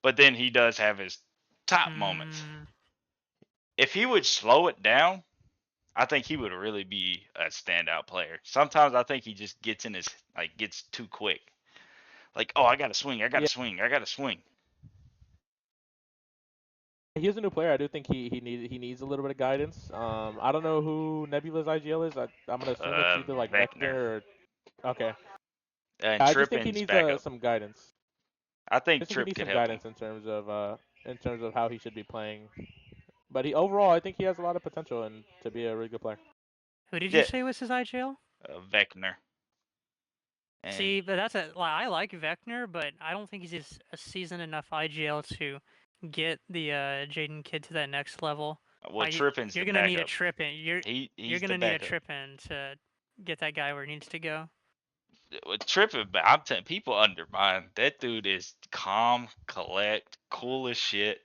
but then he does have his top moments. Mm, If he would slow it down, I think he would really be a standout player. Sometimes I think he just gets in his like gets too quick. Like, oh, I gotta swing, I gotta Yeah, swing, I gotta swing. he's a new player. I do think he needs a little bit of guidance. I don't know who Nebula's IGL is. I'm gonna assume it's either like Vector Vector or okay. and I just think he Trippin's needs backup. some guidance. I I think think he Trip needs could some help him. guidance in terms of how he should be playing. But he overall, I think he has a lot of potential and to be a really good player. who did you Yeah, say was his IGL? Vector and See, but that's a like I like Vector, but I don't think he's a seasoned enough IGL to get the Jaden kid to that next level. well, Like Trippin's the you're gonna need a backup. trip in. You're He's the gonna need a backup. trip in to get that guy where he needs to go. With Trippin, I'm telling people undermine that dude is calm, collect, cool as shit.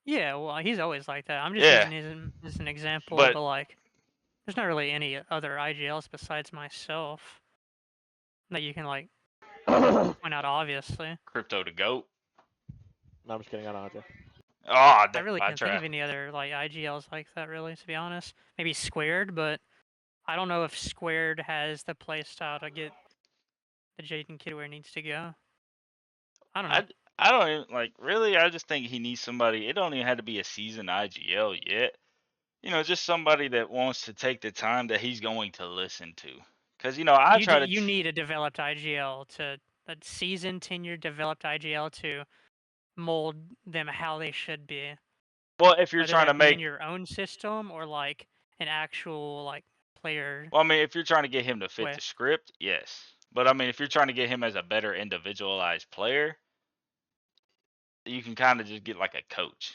Yeah, well, he's always like that. I'm just Yeah, using him as an example, but but like, there's not really any other IGLs besides myself that you can like No, point out. Obviously, Crypto the goat. I'm just kidding. I don't know. Oh, I really I can't think try. of any other like IGLs like that. Really, to be honest, maybe Squared, but I don't know if Squared has the playstyle to get the Jaden kid where he needs to go. I don't know. I I don't even like really. I just think he needs somebody. It don't even have to be a seasoned IGL yet. Just somebody that wants to take the time that he's going to listen to. Cause I try to. You need a developed IGL to a seasoned, tenured, developed IGL to mold them how they should be. Well, if you're Whether trying to that be in make, your own system or like an actual like player well, I mean, if you're trying to get him to fit way. the script, yes. But I mean, if you're trying to get him as a better individualized player, you can kind of just get like a coach.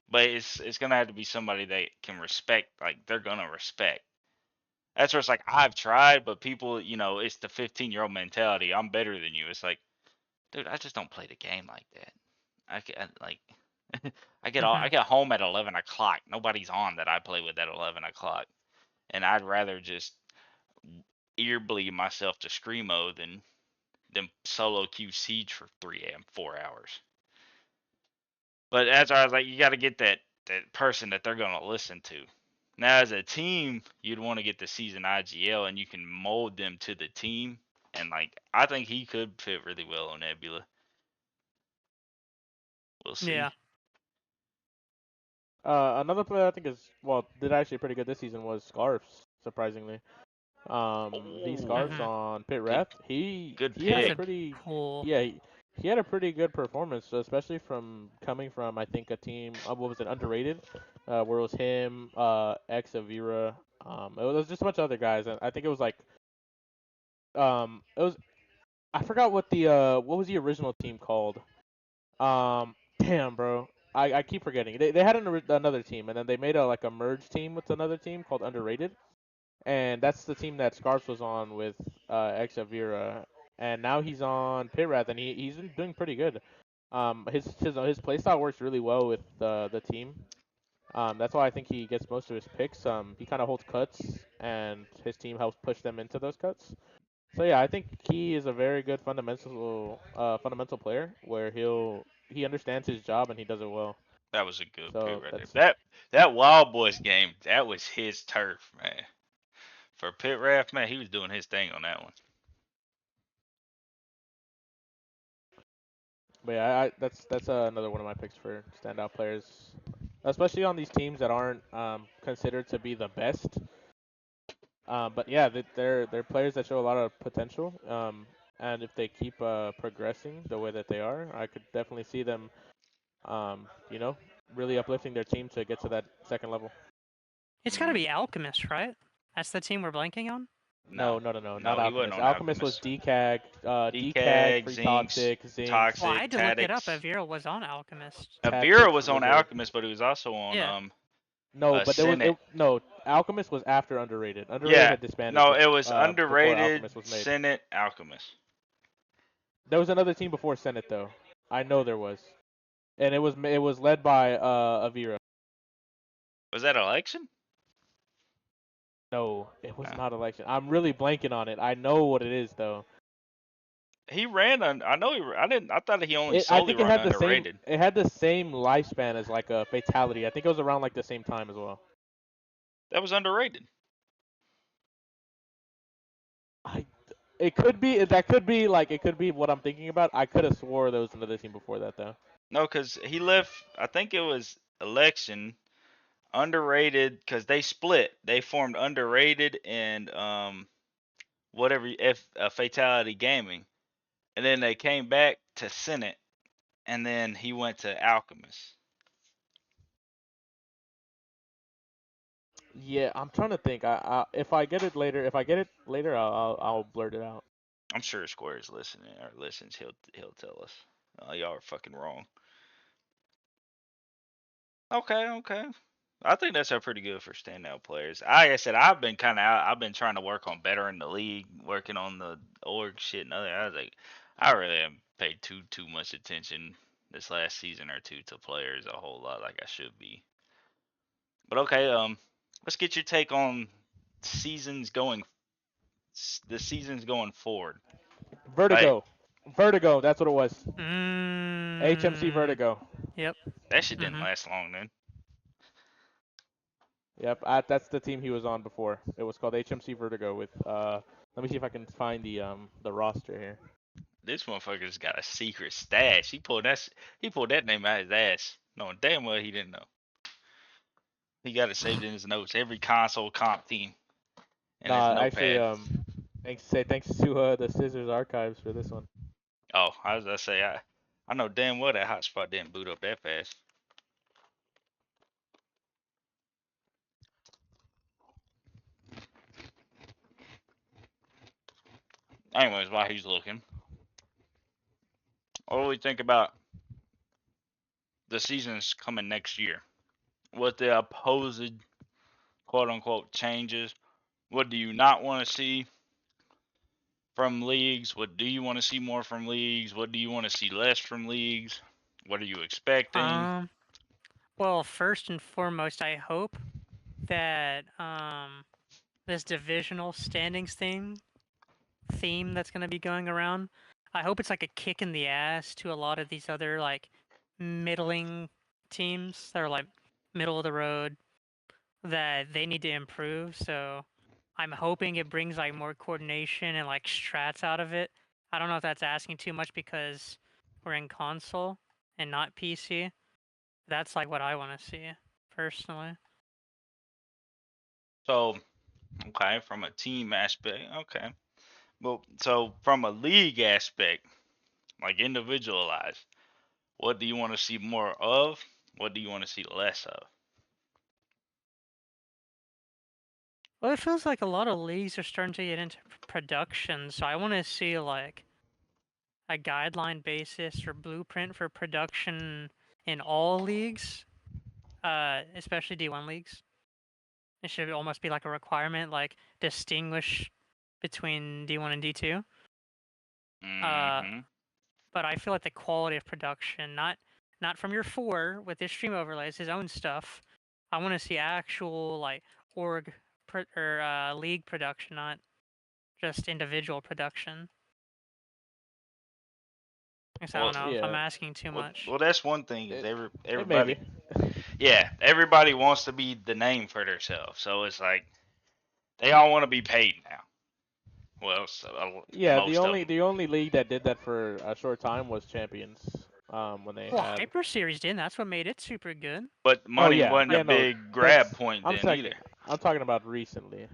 But it's gonna have to be somebody that can respect, like they're gonna respect. That's where it's like I've tried, but people, it's the 15-year-old mentality. I'm better than you. It's like dude, I just don't play the game like that. Like I Mhm. get home at 11 o'clock. Nobody's on that I play with at 11 o'clock, and I'd rather just ear bleed myself to screamo than solo queue siege for 4 hours. But that's why I was like, you got to get that person that they're gonna listen to. Now, as a team, you'd want to get the season IGL, and you can mold them to the team. And like, I think he could fit really well on Nebula. We'll see. Yeah. Another player I think did actually pretty good this season was Scarfs, surprisingly. The Oh, Scarfs Mhm. on Pit good Ref, good he had That's a a pick. pretty cool. yeah he had a pretty good performance, especially from coming from I think a team what was it underrated, where it was him, X Avira, it was just a bunch of other guys, and I think it was like it was I forgot what was the original team called. Damn, bro. I keep forgetting. They had another team, and then they made a merge team with another team called Underrated, and that's the team that Scarps was on with Xavira, and now he's on Pitrath, and he's been doing pretty good. His playstyle works really well with the team. That's why I think he gets most of his picks. He kind of holds cuts, and his team helps push them into those cuts. So yeah, I think he is a very good fundamental player where he understands his job and he does it well. That was a good pick So right there. that's That Wild Boys game, that was his turf, man. For Pit Raf, man, he was doing his thing on that one. but yeah, that's another one of my picks for standout players, especially on these teams that aren't considered to be the best. But yeah, they're players that show a lot of potential. And if they keep progressing the way that they are, I could definitely see them, you know, really uplifting their team to get to that second level. It's got to Mm, be Alchemist, right? That's the team we're blanking on. no, No, not no, he wasn't Alchemist. on Alchemist was Alchemist. DCAG, DCAG, Free Zinx, Toxic, Zinx, Well, I Toxic, had to look it up. Tactics. Avira was on Alchemist. Avira Tactics, was on Wizard. Alchemist, but he was also on Yeah. No, but Senate. no. Alchemist was after Underrated. Underrated Yeah, had disbanded no, it was before underrated Alchemist was made. Senate Alchemist. There was another team before Senate though. I know there was, and it was led by Avira. Was that election? No, it was No. not election. I'm really blanking on it. I know what it is though. He ran I know he. I didn't. I thought he only I solely think it run had the same. underrated. It had the same lifespan as like a fatality. I think it was around like the same time as well. That was underrated. I It could be that could be like it could be what I'm thinking about. I could have swore there was another team before that though. No, because he left. I think it was election underrated because they split. They formed underrated and whatever if fatality gaming, and then they came back to Senate, and then he went to Alchemist. Yeah, I'm trying to think. If I get it later, I'll blurt it out. I'm sure Square is listening or listens. He'll tell us. Y'all are fucking wrong. Okay, okay. I think that's a pretty good for standout players. Like I said, I've been kind of out. I've been trying to work on better in the league, working on the org shit and other. I was like, I really haven't paid too much attention this last season or two to players a whole lot like I should be. But okay, let's get your take on seasons going, the seasons going forward. Right, Vertigo, Vertigo. That's what it was. HMC Mm. Vertigo. Yep. that shit didn't Mhm. last long then. Yep, that's the team he was on before. It was called HMC Vertigo with Let me see if I can find the roster here. This motherfucker's got a secret stash. He pulled that name out his ass, knowing damn well he didn't know. He got it saved in his notes. Every console comp team in his Nah, actually, notepad. thanks to the Scissors Archives for this one. Oh, I was gonna say I know damn well that hotspot didn't boot up that fast. Anyways, while he's looking, what do we think about the seasons coming next year? What the supposed quote unquote changes? What do you not want to see? from leagues? What do you want to see more from leagues? What do you want to see less from leagues? What are you expecting? Well, first and foremost, I hope that this divisional standings theme that's going to be going around, I hope it's like a kick in the ass to a lot of these other like middling teams that are like middle of the road that they need to improve. So I'm hoping it brings like more coordination and like strats out of it. I don't know if that's asking too much because we're in console and not PC. That's like what I want to see personally. So, okay, from a team aspect, okay. Well, so from a league aspect, like individualized, what do you want to see more of? What do you want to see less of? Well, it feels like a lot of leagues are starting to get into production, so I want to see like a guideline basis or blueprint for production in all leagues, especially D1 leagues. It should almost be like a requirement, like distinguish between D1 and D2. Mm-hmm. But I feel like the quality of production, not from your four with his stream overlays, his own stuff. I want to see actual like or league production, not just individual production. I guess I Well, don't know if I'm Yeah, asking too well, much. well, that's one thing is it may be. everybody, yeah, everybody wants to be the name for themselves. So it's like they all want to be paid now. Well, so, Yeah, most of them. the only league that did that for a short time was Champions. When they Well, had. Hyper Series did. That's what made it super good. But Oh money yeah, wasn't a yeah, no, big grab that's. point I'm then talking. either. I'm talking about recently.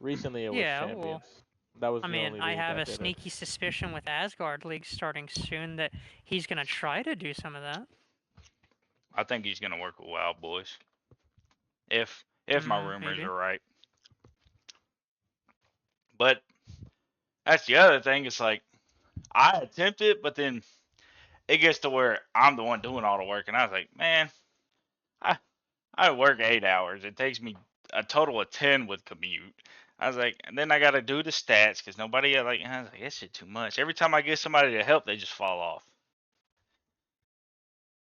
Recently, it was Yeah, well, Champions. That was I the mean, only I league have that a did it. sneaky suspicion with Asgard League starting soon that he's gonna try to do some of that. I think he's gonna work with Wild Boys if my rumors Maybe. are right. But that's the other thing. It's like I attempt it, but then it gets to where I'm the one doing all the work, and I was like, man, I I work 8 hours. It takes me a total of 10 with commute. I was like, and then I got to do the stats because nobody like. I was like, that shit too much. Every time I get somebody to help, they just fall off.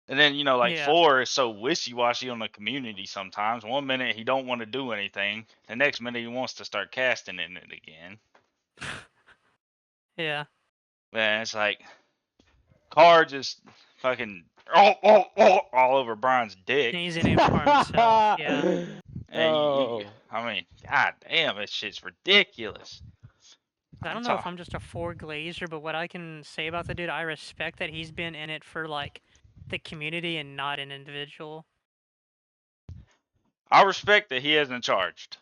And then like Yeah. four is so wishy washy on the community sometimes. One minute he don't want to do anything, the next minute he wants to start casting in it again. Yeah. Man, it's like car just fucking all over Brian's dick. And he's in it for himself. Yeah. And Oh. I mean, god damn, this shit's ridiculous. I I'm don't know if talking. I'm just a four glazer, but what I can say about the dude, I respect that he's been in it for like the community and not an individual. I respect that he hasn't charged,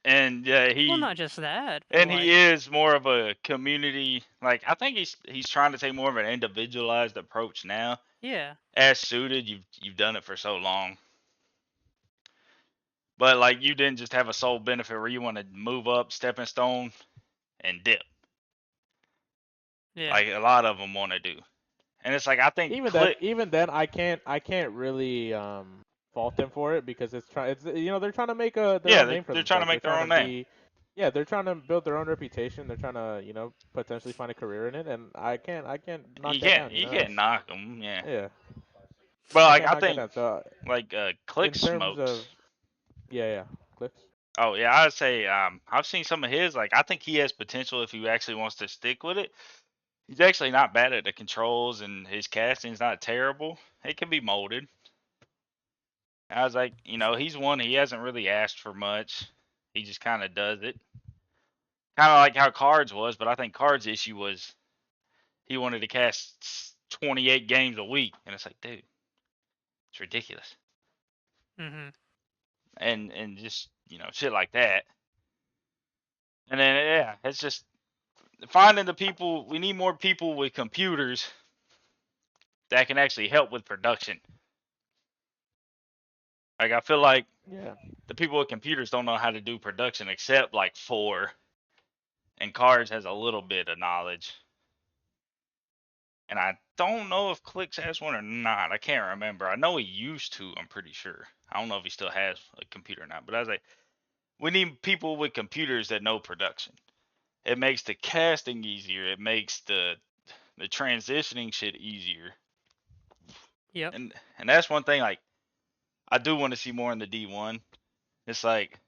and Well, not just that, but he like, is more of a community. Like I think he's trying to take more of an individualized approach now. yeah, As suited, you've done it for so long, but like you didn't just have a sole benefit where you want to move up, stepping stone, and dip. yeah, Like a lot of them want to do, and it's like I think click. Even then, I can't really fault them for it because it's they're trying to make their Yeah, own name for they're trying to themselves. They're make their trying to own name. be, yeah, they're trying to build their own reputation. They're trying to potentially find a career in it, and I can't knock that down. You can't That's, knock them. Yeah, yeah, but I like can't I knock that think down. So like click in terms of smokes. yeah, clicks. Oh yeah, I'd say I've seen some of his. Like I think he has potential if he actually wants to stick with it. He's actually not bad at the controls, and his casting's not terrible. It can be molded. I was like, he's one. He hasn't really asked for much. He just kind of does it. Kind of like how Cards was, but I think Cards' issue was he wanted to cast 28 games a week, and it's like, dude, it's ridiculous. mm-hmm. And just shit like that. And then yeah, it's just finding the people. We need more people with computers that can actually help with production. Like I feel like Yeah, the people with computers don't know how to do production except like four, and Cards has a little bit of knowledge. And I don't know if Clicks has one or not. I can't remember. I know he used to. I'm pretty sure. I don't know if he still has a computer or not. But I was like, we need people with computers that know production. It makes the casting easier. It makes the transitioning shit easier. Yep. And that's one thing like I do want to see more in the D1. It's like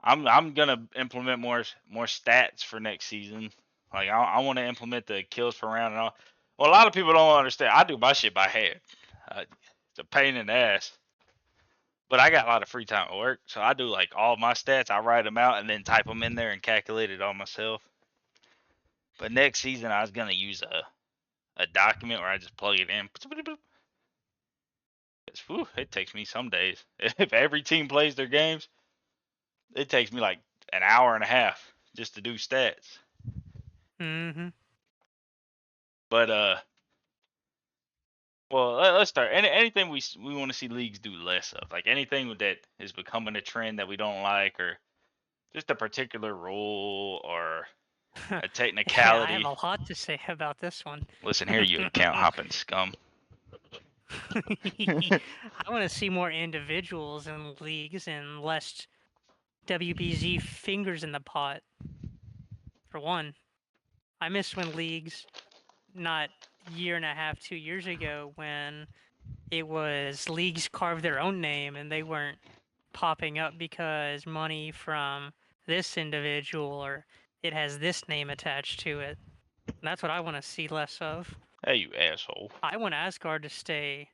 I'm gonna implement more stats for next season. Like I want to implement the kills per round and all. Well, a lot of people don't understand. I do my shit by hand. It's a pain in the ass. But I got a lot of free time at work, so I do like all my stats. I write them out and then type them in there and calculate it all myself. But next season, I was gonna use a document where I just plug it in. It takes me some days. If every team plays their games, it takes me like an hour and a half just to do stats. Mm-hmm. But well, let's start. Anything we want to see leagues do less of, like anything that is becoming a trend that we don't like, or just a particular rule or a Yeah, I have technicality. a lot to say about this one. Listen here, you account hopping scum. I want to see more individuals in leagues and less WBZ fingers in the pot. For one, I miss when leagues, not year and a half, 2 years ago, when it was leagues carved their own name and they weren't popping up because money from this individual or it has this name attached to it. And that's what I want to see less of. Hey, you asshole. I want Asgard to stay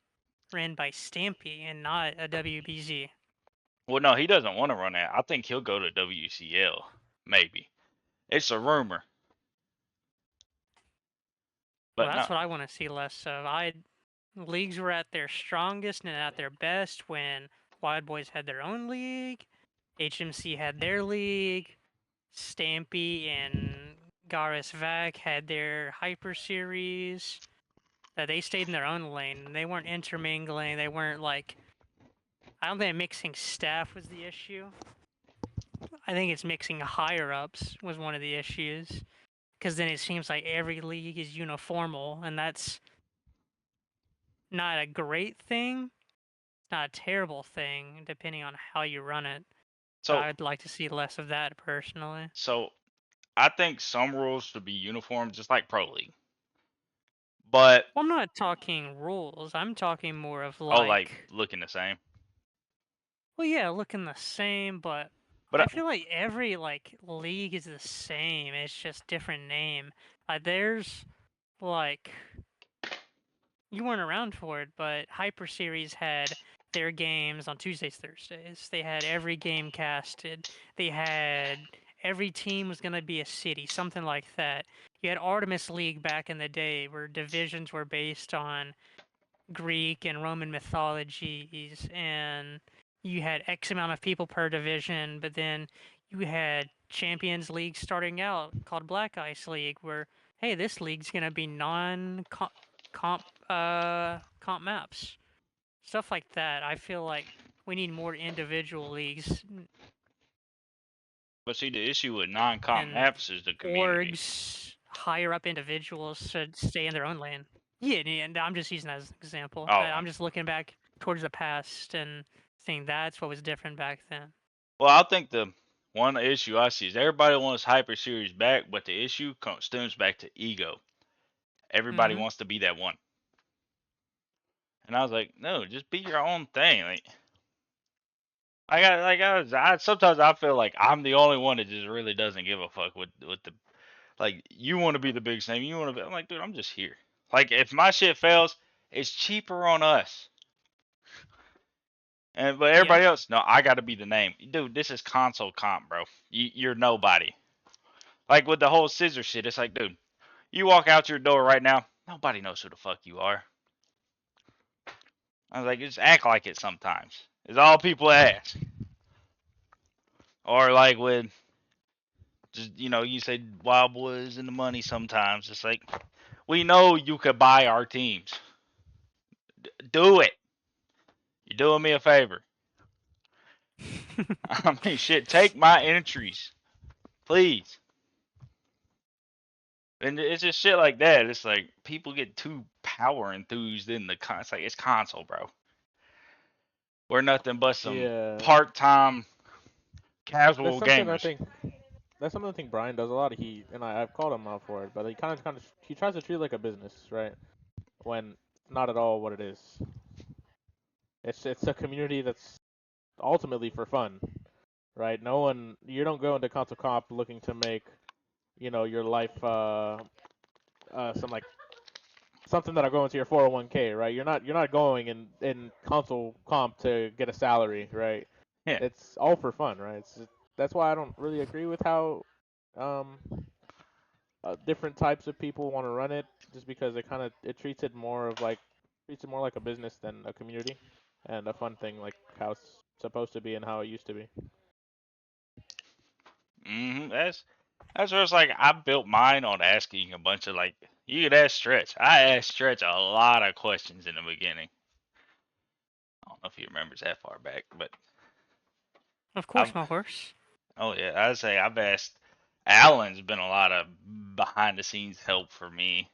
ran by Stampy and not a WBZ. Well, no, he doesn't want to run that. I think he'll go to WCL. Maybe. It's a rumor. Well, But no. that's what I want to see less of. Leagues were at their strongest and at their best when Wild Boys had their own league, HMC had their league, Stampy and Garis Vac had their Hyper Series. That they stayed in their own lane. They weren't intermingling. They weren't like. I don't think mixing staff was the issue. I think it's mixing higher ups was one of the issues. Because then it seems like every league is uniformal, and that's not a great thing, not a terrible thing, depending on how you run it. So I'd like to see less of that personally. So I think some rules should be uniform, just like Pro League. But Well, I'm not talking rules. I'm talking more of like looking the same. Well, yeah, looking the same, but But I feel like every league is the same. It's just different name. There's like you weren't around for it, but Hyper Series had their games on Tuesdays, Thursdays. They had every game casted. They had every team was gonna be a city, something like that. You had Artemis League back in the day, where divisions were based on Greek and Roman mythologies, and you had X amount of people per division, but then you had Champions League starting out called Black Ice League, where hey, this league's gonna be comp maps, stuff like that. I feel like we need more individual leagues see, the issue with non-comp and maps is the community. orgs higher up individuals should stay in their own lane. Yeah, and I'm just using that as an example. Oh. I'm just looking back towards the past and saying that's what was different back then. Well, I think the one issue I see is everybody wants Hyper Series back, but the issue stems back to ego. Everybody wants to be that one. And I was like, no, just be your own thing. Sometimes I feel like I'm the only one that just really doesn't give a fuck with the, like, you want to be the biggest name. You want to be, I'm like, dude, I'm just here. Like, if my shit fails, it's cheaper on us. But everybody else, no, I got to be the name. Dude, this is console comp, bro. You're nobody. Like, with the whole scissor shit, it's like, dude, you walk out your door right now, nobody knows who the fuck you are. I was like, just act like it sometimes. It's all people ask. Or like with, just, you say Wild Boys and the money sometimes. It's like, we know you could buy our teams. Do it. You're doing me a favor. I mean, shit, take my entries. Please. And it's just shit like that. It's like, people get too power enthused in the it's like, it's console, bro. We're nothing but some part-time casual That's something gamers. I think that's something I think Brian does a lot. I've called him out for it, but he tries to treat it like a business, right? When it's not at all what it is. It's a community that's ultimately for fun, right? You don't go into console comp looking to make, your life some like something that'll go into your 401k, right? You're not going in console comp to get a salary, right? Yeah. It's all for fun, right? That's why I don't really agree with how um different types of people want to run it, just because it treats it more like a business than a community and a fun thing like how it's supposed to be and how it used to be. That's where it's like I built mine on asking a bunch of like you could ask Stretch. I asked Stretch a lot of questions in the beginning. I don't know if he remembers that far back, but Of course, I've my horse. oh yeah, I'd say I've asked. Alan's been a lot of behind the scenes help for me.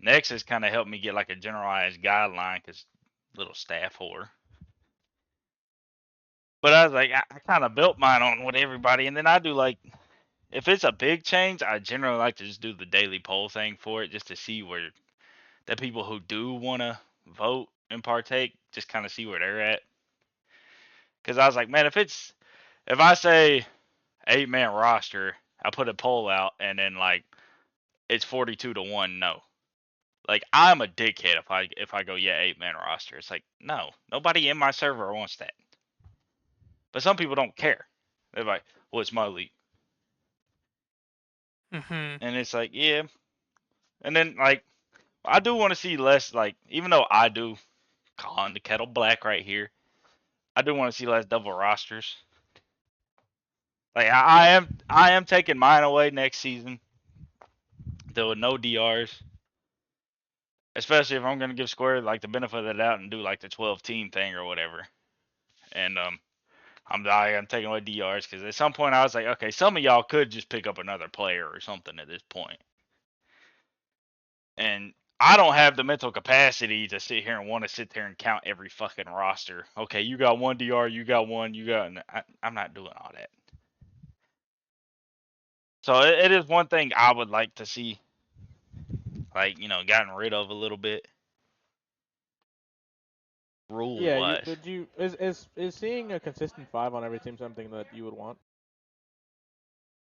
Next has kind of helped me get like a generalized guideline because little staff whore. But I was like, I kind of built mine on what everybody, and then I do like if it's a big change, I generally like to just do the daily poll thing for it, just to see where the people who do want to vote and partake, just kind of see where they're at. Because I was like, man, if I say 8-man roster, I put a poll out, and then like it's 42-1 no. Like I'm a dickhead if I go yeah 8-man roster. It's like no, nobody in my server wants that. But some people don't care. They're like, well, it's my league, Mhm. and it's like yeah. And then like I do want to see less like even though I do calling the kettle black right here, I do want to see less double rosters. Like I am taking mine away next season. There were no DRs, especially if I'm gonna give Square like the benefit of the doubt and do like the 12 team thing or whatever. And I'm taking away DRs because at some point I was like, okay, some of y'all could just pick up another player or something at this point, and I don't have the mental capacity to sit here and want to sit there and count every fucking roster. Okay, you got one DR, you got one, you got. I'm not doing all that. So it is one thing I would like to see, like gotten rid of a little bit, rule Yeah, you wise. did you is seeing a consistent five on every team something that you would want?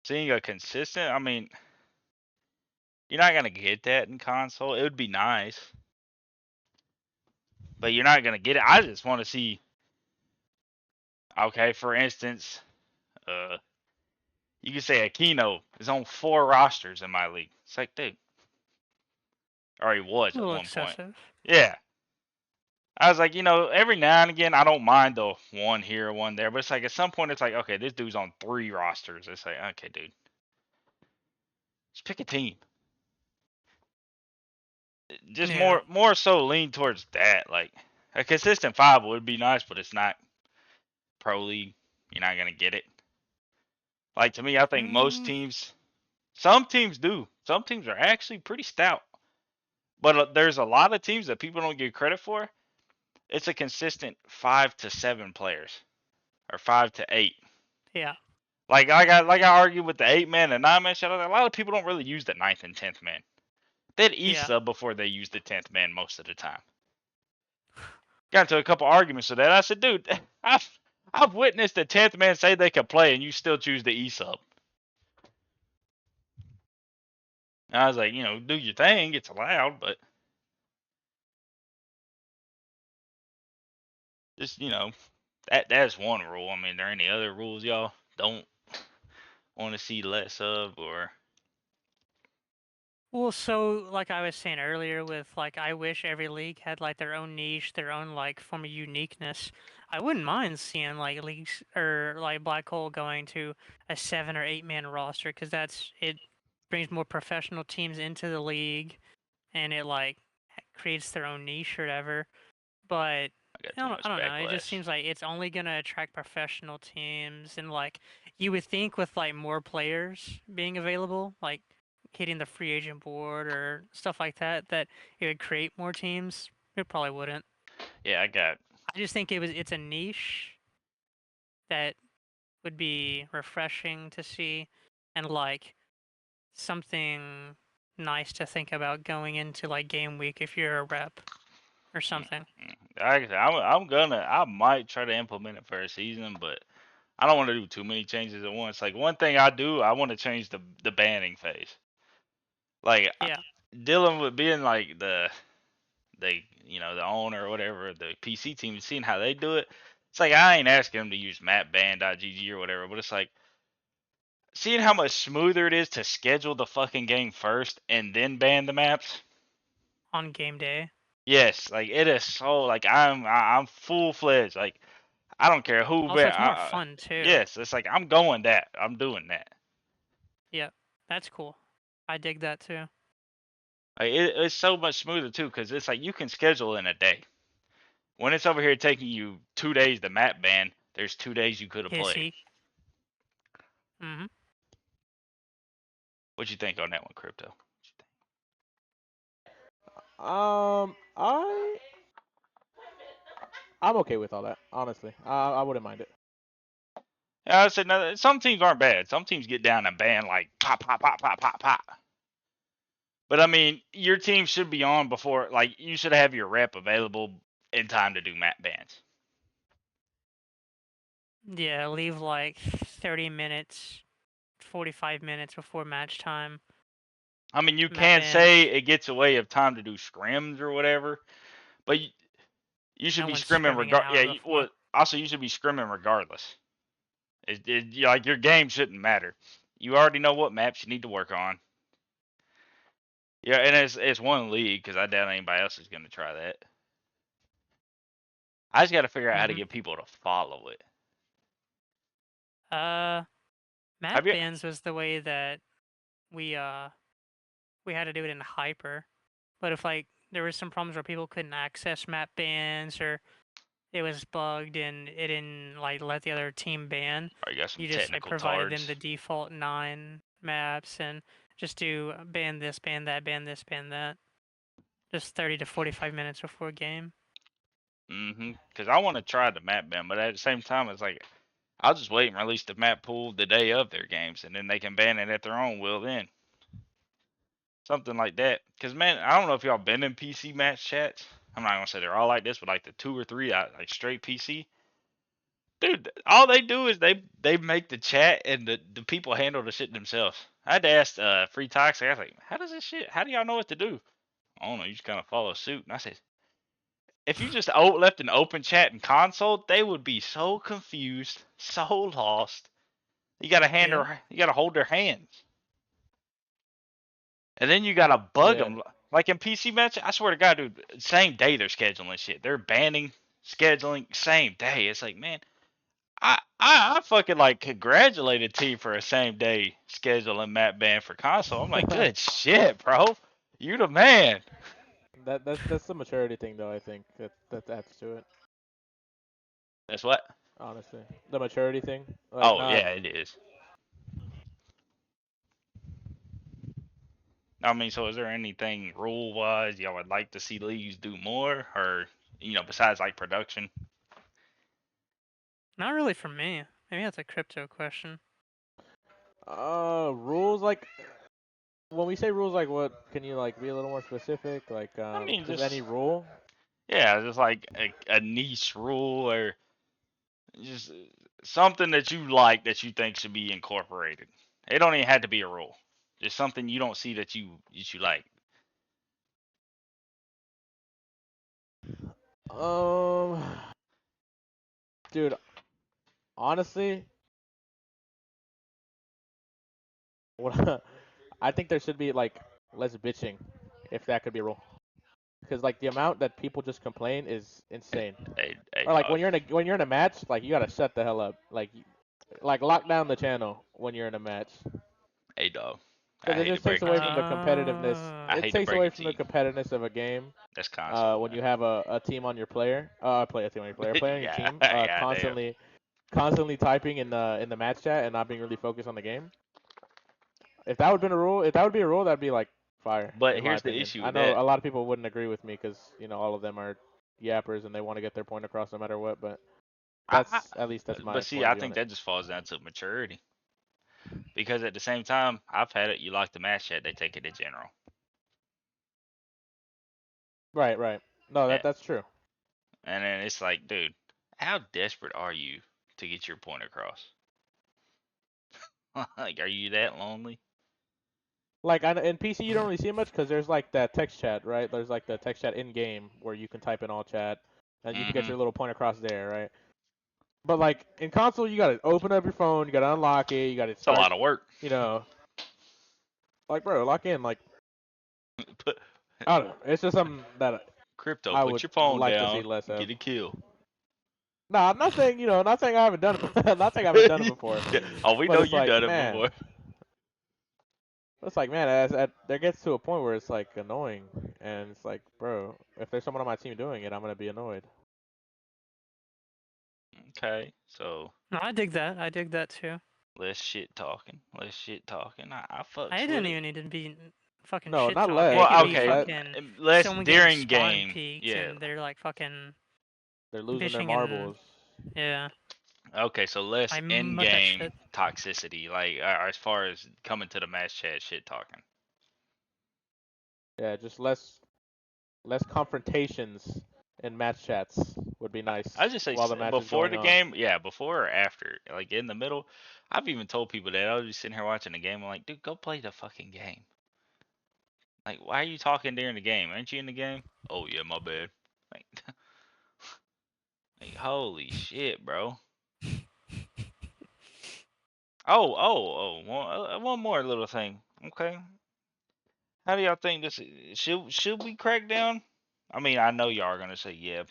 Seeing a consistent, I mean, you're not gonna get that in console. It would be nice, but you're not gonna get it. I just want to see. Okay, for instance, uh, you could say Aquino is on 4 rosters in my league. It's like, dude, or he was A at little one point. excessive. Yeah, I was like, every now and again, I don't mind the one here, one there, but it's like at some point, it's like, okay, this dude's on 3 rosters. It's like, okay, dude, just pick a team. Just Yeah. more so lean towards that. Like a consistent 5 would be nice, but it's not pro league. You're not gonna get it. Like to me, I think most Mm, teams, some teams do. Some teams are actually pretty stout, but there's a lot of teams that people don't give credit for. It's a consistent 5 to 7 players or 5 to 8. yeah. Like I argued with the 8-man and 9-man shit. A lot of people don't really use the ninth and 10th man. They'd Yeah. sub before they use the 10th man most of the time. Got into a couple arguments with that. I said, dude, I've witnessed the 10th man say they could play and you still choose the sub. And I was like, do your thing. It's allowed, but just that's one rule. I mean, are there any other rules y'all don't want to see less of, or Well, so like I was saying earlier, with like I wish every league had like their own niche, their own like form of uniqueness. I wouldn't mind seeing like leagues or like Black Hole going to a 7 or 8 man roster because it brings more professional teams into the league and it like creates their own niche or whatever. But I got too I much don't know. It just backlash? seems like it's only gonna attract professional teams, and like you would think with like more players being available, like hitting the free agent board or stuff like that, that it would create more teams. It probably wouldn't. Yeah, I got I just think it's a niche that would be refreshing to see, and like something nice to think about going into like game week if you're a rep or something. Like I said, I might try to implement it for a season, but I don't want to do too many changes at once. Like one thing I want to change the banning phase. Like Yeah, dealing with being like the owner or whatever, the PC team, seeing how they do it. It's like I ain't asking them to use mapban.gg or whatever, but it's like seeing how much smoother it is to schedule the fucking game first and then ban the maps. on game day. Yes, like it is so like I'm full fledged. Like I don't care who Also, ban. it's more fun too. Yes, it's like I'm going that. I'm doing that. Yeah, that's cool. I dig that too. Like it's so much smoother too, because it's like you can schedule in a day. When it's over here taking you 2 days to map ban, there's 2 days you could have played. Hissy. Mhm. What you think on that one, Crypto? I I'm okay with all that. Honestly, I wouldn't mind it. Yeah, I said no, some teams aren't bad. Some teams get down and ban like pop, pop, pop, pop, pop, pop. But I mean, your team should be on before. Like you should have your rep available in time to do map bans. Yeah, leave like 30 minutes, 45 minutes before match time. I mean, you Map can say bans. it gets away of time to do scrims or whatever, but you should No be one's scrimming scrimming an regard. hour Yeah, before. well, also you should be scrimming regardless. Like your game shouldn't matter. You already know what maps you need to work on. Yeah, and it's one league because I doubt anybody else is gonna try that. I just got to figure out how to Mhm. get people to follow it. Uh, Have map you? bans was the way that we uh we had to do it in hyper. But if like there was some problems where people couldn't access map bans or it was bugged and it didn't like let the other team ban, Or you got some you just like technical provided them tards? the default 9 maps and just do ban this, ban that, ban this, ban that. Just 30 to 45 minutes before game. Because I want to try the map ban, but at the same time, it's like I'll just wait and release the map pool the day of their games, and then they can ban it at their own will. Then something like that. Because man, I don't know if y'all been in PC match chats. I'm not gonna say they're all like this, but like the 2 or 3, like straight PC. Dude, all they do is they make the chat and the people handle the shit themselves. I had to ask Free Toxic. I was like, how does this shit? How do y'all know what to do? I don't know. You just kind of follow suit. And I said, if you just left an open chat in console, they would be so confused, so lost. You gotta Yeah. you gotta hold their hands, and then you gotta bug Yeah. them. Like in PC match, I swear to God, dude, same day they're scheduling shit. They're banning, scheduling, same day. It's like, man, I fucking like congratulated T for a same day scheduling map ban for console. I'm like, good shit, bro. You the man. That's the maturity thing though. I think that adds to it. That's what. Honestly, the maturity thing. Like Oh not. yeah, it is. I mean, so is there anything rule wise y'all would like to see leagues do more, or besides like production? Not really for me. Maybe that's a crypto question. Rules like when we say rules, like what? Can you like be a little more specific? Like I mean, just any just rule. yeah, just like a niche rule or just something that you like that you think should be incorporated. It don't even have to be a rule. Just something you don't see that you like. Um, dude, honestly, what I think there should be like less bitching, if that could be a rule. Because like the amount that people just complain is insane. Hey Or like dog. when you're in a match, like you gotta shut the hell up. Like lock down the channel when you're in a match. Hey dog. I Because it hate to just takes break it away to from you. the competitiveness. I Uh, It hate to takes break away it from to the you. competitiveness of a game. That's console, When you have a team on your player, play a team on your player, player on your yeah, team, goddamn. constantly typing in the match chat and not being really focused on the game. If that would been a rule, if that would be a rule, that'd be like fire, But in my here's the opinion. issue I with know that. a lot of people wouldn't agree with me because all of them are yappers and they want to get their point across no matter what. But At least that's my But see, point of I view on think it. that just falls down to maturity. Because at the same time, I've had it. You like the match chat, they take it to general. Right, right. No, Yeah. that's true. And then it's like, dude, how desperate are you to get your point across? Like, are you that lonely? Like in PC, you don't really see it much because there's like that text chat, right? There's like the text chat in game where you can type in all chat, and you can get Mm-hmm. your little point across there, right? But like in console, you gotta open up your phone, you gotta unlock it, you gotta It's a start, lot of work. you know, like bro, lock in. Like Put I don't know, it's just something that Crypto, I put would your phone like to see down, less of. get a kill. Nah, I'm not saying not saying I haven't done it. I'm not saying I haven't done it before, Yeah. Oh, we but know it's you like done it man, before. there gets to a point where it's like annoying, and it's like bro, if there's someone on my team doing it, I'm gonna be annoyed. Okay, so No, I dig that. I dig that too. less shit talking. Less shit talking. I I fucks with didn't it. even need to be fucking No, shit not talking. less. It could Well, be okay, fucking less someone getting during spawn game. peaked Yeah. and they're like fucking They're losing their bitching and marbles. yeah. Okay, so less I in mud that game shit. toxicity, like as far as coming to the match chat shit talking. Yeah, just less confrontations in match chats would be nice I just say while the match is before going the on. game, yeah, before or after, like in the middle. I've even told people that I was just sitting here watching the game. I'm like, dude, go play the fucking game. Like, why are you talking during the game? Aren't you in the game? Oh yeah, my bad. Like, like holy shit, bro. One more little thing. Okay, how do y'all think this? Should we crack down? I mean, I know y'all are gonna say yeah.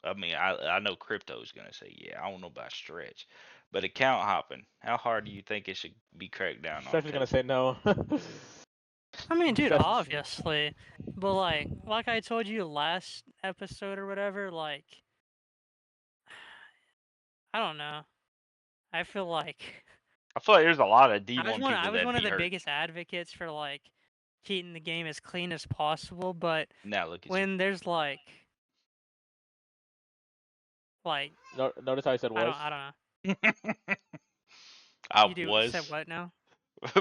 I mean, I know crypto's gonna say yeah. I don't know about stretch, but account hopping. How hard do you think it should be cracked down on? Stretch is gonna Cause say no. I mean, dude, Stretch. obviously. But like I told you last episode or whatever, like I don't know. I feel like I feel like there's a lot of I was D1 one I people was that'd one of be the hurt. biggest advocates for like keeping the game as clean as possible, but Now look at you. when there's like No, notice how I said was. I don't know. I You said was, what now?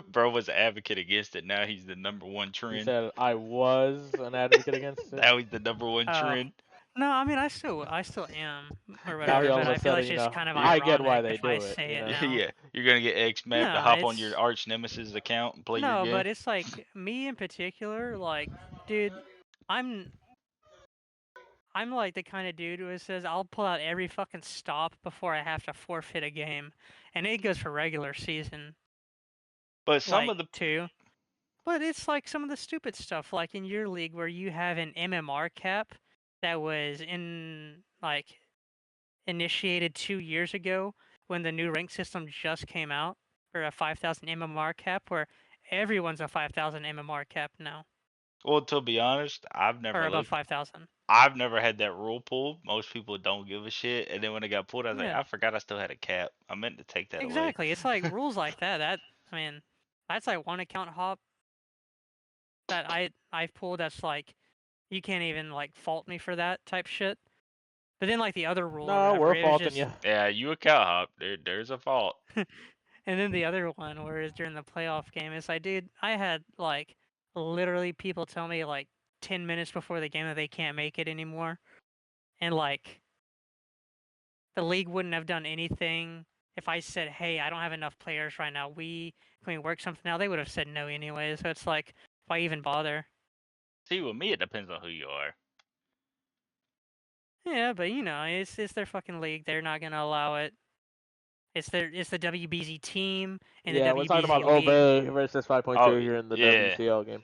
bro was an advocate against it. Now he's the number one He trend. said I was an advocate against it. Now he's the number one Oh. trend. No, I mean I still am or Now he whatever, all but of a I feel sudden, it's just kind of Yeah. I get why ironic they if I do it. say it You know. now. Yeah, you're gonna get X mapped to No, hop on your it's arch nemesis account and play your no, game. but it's like me in particular, like, dude, I'm I'm like the kind of dude who says I'll pull out every fucking stop before I have to forfeit a game, and it goes for regular season, But some like of the too. But it's like some of the stupid stuff, like in your league where you have an MMR cap that was initiated 2 years ago when the new rank system just came out, or a 5,000 MMR cap, where everyone's a 5,000 MMR cap now, well, to be honest, I've or never above looked. 5,000. I've never had that rule pulled. Most people don't give a shit. And then when it got pulled, I was like, Yeah, I forgot I still had a cap. I meant to take that away. exactly. It's like rules like that. I mean, that's like one account hop that I've pulled. That's like you can't even like fault me for that type shit. But then like the other rule or No, whatever, we're it was faulting just you. Yeah, you a cow hop. There's a fault. and then the other one where it's during the playoff game, it's like, dude, I had like literally people tell me like 10 minutes before the game that they can't make it anymore. And like the league wouldn't have done anything if I said, hey, I don't have enough players right now. Can we work something out? They would have said no anyway. So it's like, why even bother? See, with me, it depends on who you are. Yeah, but it's their fucking league. They're not gonna allow it. It's the WBZ team and the Yeah, we're talking about WBZ league. Obey versus 5.2 Oh, here in the yeah. WCL game.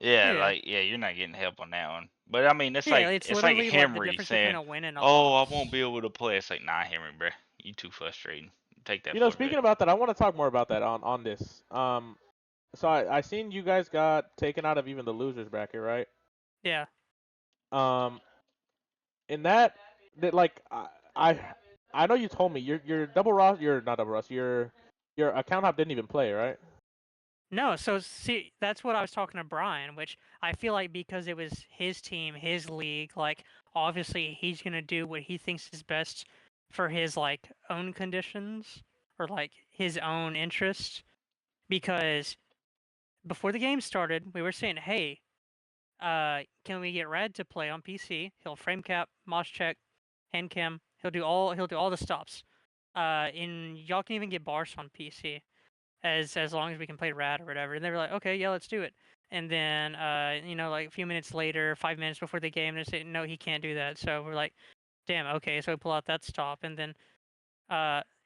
Yeah, Yeah. like, yeah, you're not getting help on that one. But I mean, Yeah, it's it's like literally like the Henry difference between saying, a win and a "Oh, I loss. won't be able to play." It's like, nah, Henry, bro, you too frustrating. Take that Speaking forfeit. about that, I want to talk more about that on this. So I seen you guys got taken out of even the losers bracket, right? Yeah. Um, in that like I I know you told me your double Ross, your not double Ross, your account hop didn't even play, right? No, so see, that's what I was talking to Brian, which I feel like because it was his team, his league, like obviously he's gonna do what he thinks is best for his like own conditions or like his own interests because before the game started, we were saying, "Hey, can we get Red to play on PC? He'll frame cap, mosh check, hand cam. He'll do all the stops. And y'all can even get bars on PC as long as we can play Rad or whatever." And they were like, "Okay, yeah, let's do it." And then like a few minutes later, 5 minutes before the game, they say, "No, he can't do that." So we're like, "Damn, okay." So we pull out that stop, and then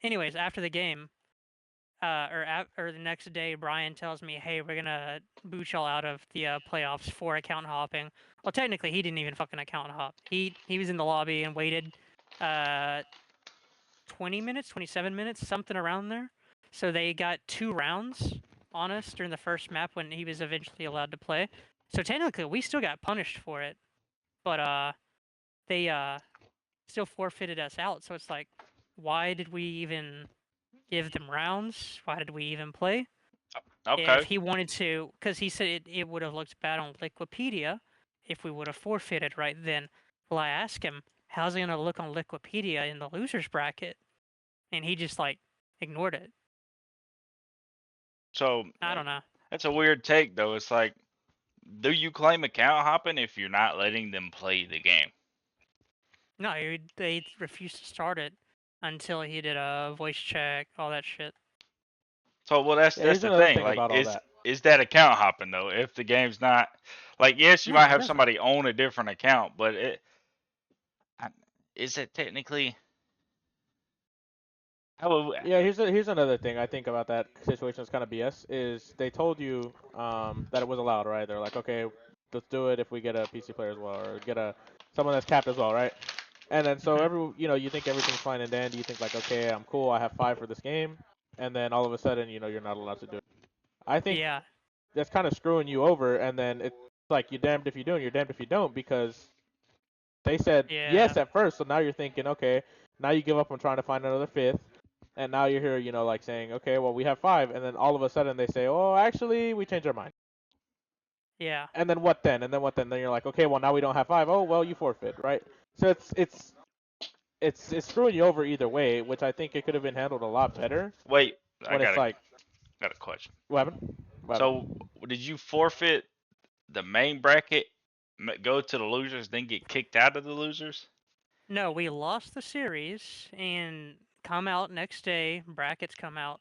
anyways, after the game, or the next day, Brian tells me, "Hey, we're gonna boot y'all out of the playoffs for account hopping." Well, technically, he didn't even fucking account hop. He was in the lobby and waited, uh, 20 minutes, 27 minutes, something around there. So they got 2 rounds on us during the first map when he was eventually allowed to play. So technically, we still got punished for it, but they still forfeited us out. So it's like, why did we even give them rounds? Why did we even play? If Okay. he wanted to, because he said it would have looked bad on Liquipedia if we would have forfeited right then. Well, I asked him, how's it going to look on Liquipedia in the losers bracket? And he just like ignored it. So I don't know. that's a weird take, though. It's like, do you claim account hopping if you're not letting them play the game? No, they refused to start it until he did a voice check, all that shit. So well, that's Yeah, here's the another thing. thing Like, about all that. is that account hopping though? If the game's not like, yes, you No, might it have doesn't. somebody own a different account, but is it technically? How would, Yeah, here's another thing I think about that situation is kind of BS. Is they told you that it was allowed, right? They're like, okay, let's do it if we get a PC player as well, or get a someone that's capped as well, right? And then so Mhm. you think everything's fine and dandy. You think like, okay, I'm cool. I have 5 for this game, and then all of a sudden, you're not allowed to do it. I think Yeah, that's kind of screwing you over, and then it's like you're damned if you do and you're damned if you don't because they said yeah, yes at first, so now you're thinking, okay, now you give up on trying to find another fifth, and now you're here, like saying, okay, well we have 5, and then all of a sudden they say, oh, actually we changed our mind. yeah, And then what then? And then what then? Then you're like, okay, well now we don't have 5. Oh, well you forfeit, right? So it's screwing you over either way, which I think it could have been handled a lot better wait, I when it's like, got a question. what happened? What So happened? did you forfeit the main bracket, go to the losers, then get kicked out of the losers? No, we lost the series and come out next day. Brackets come out.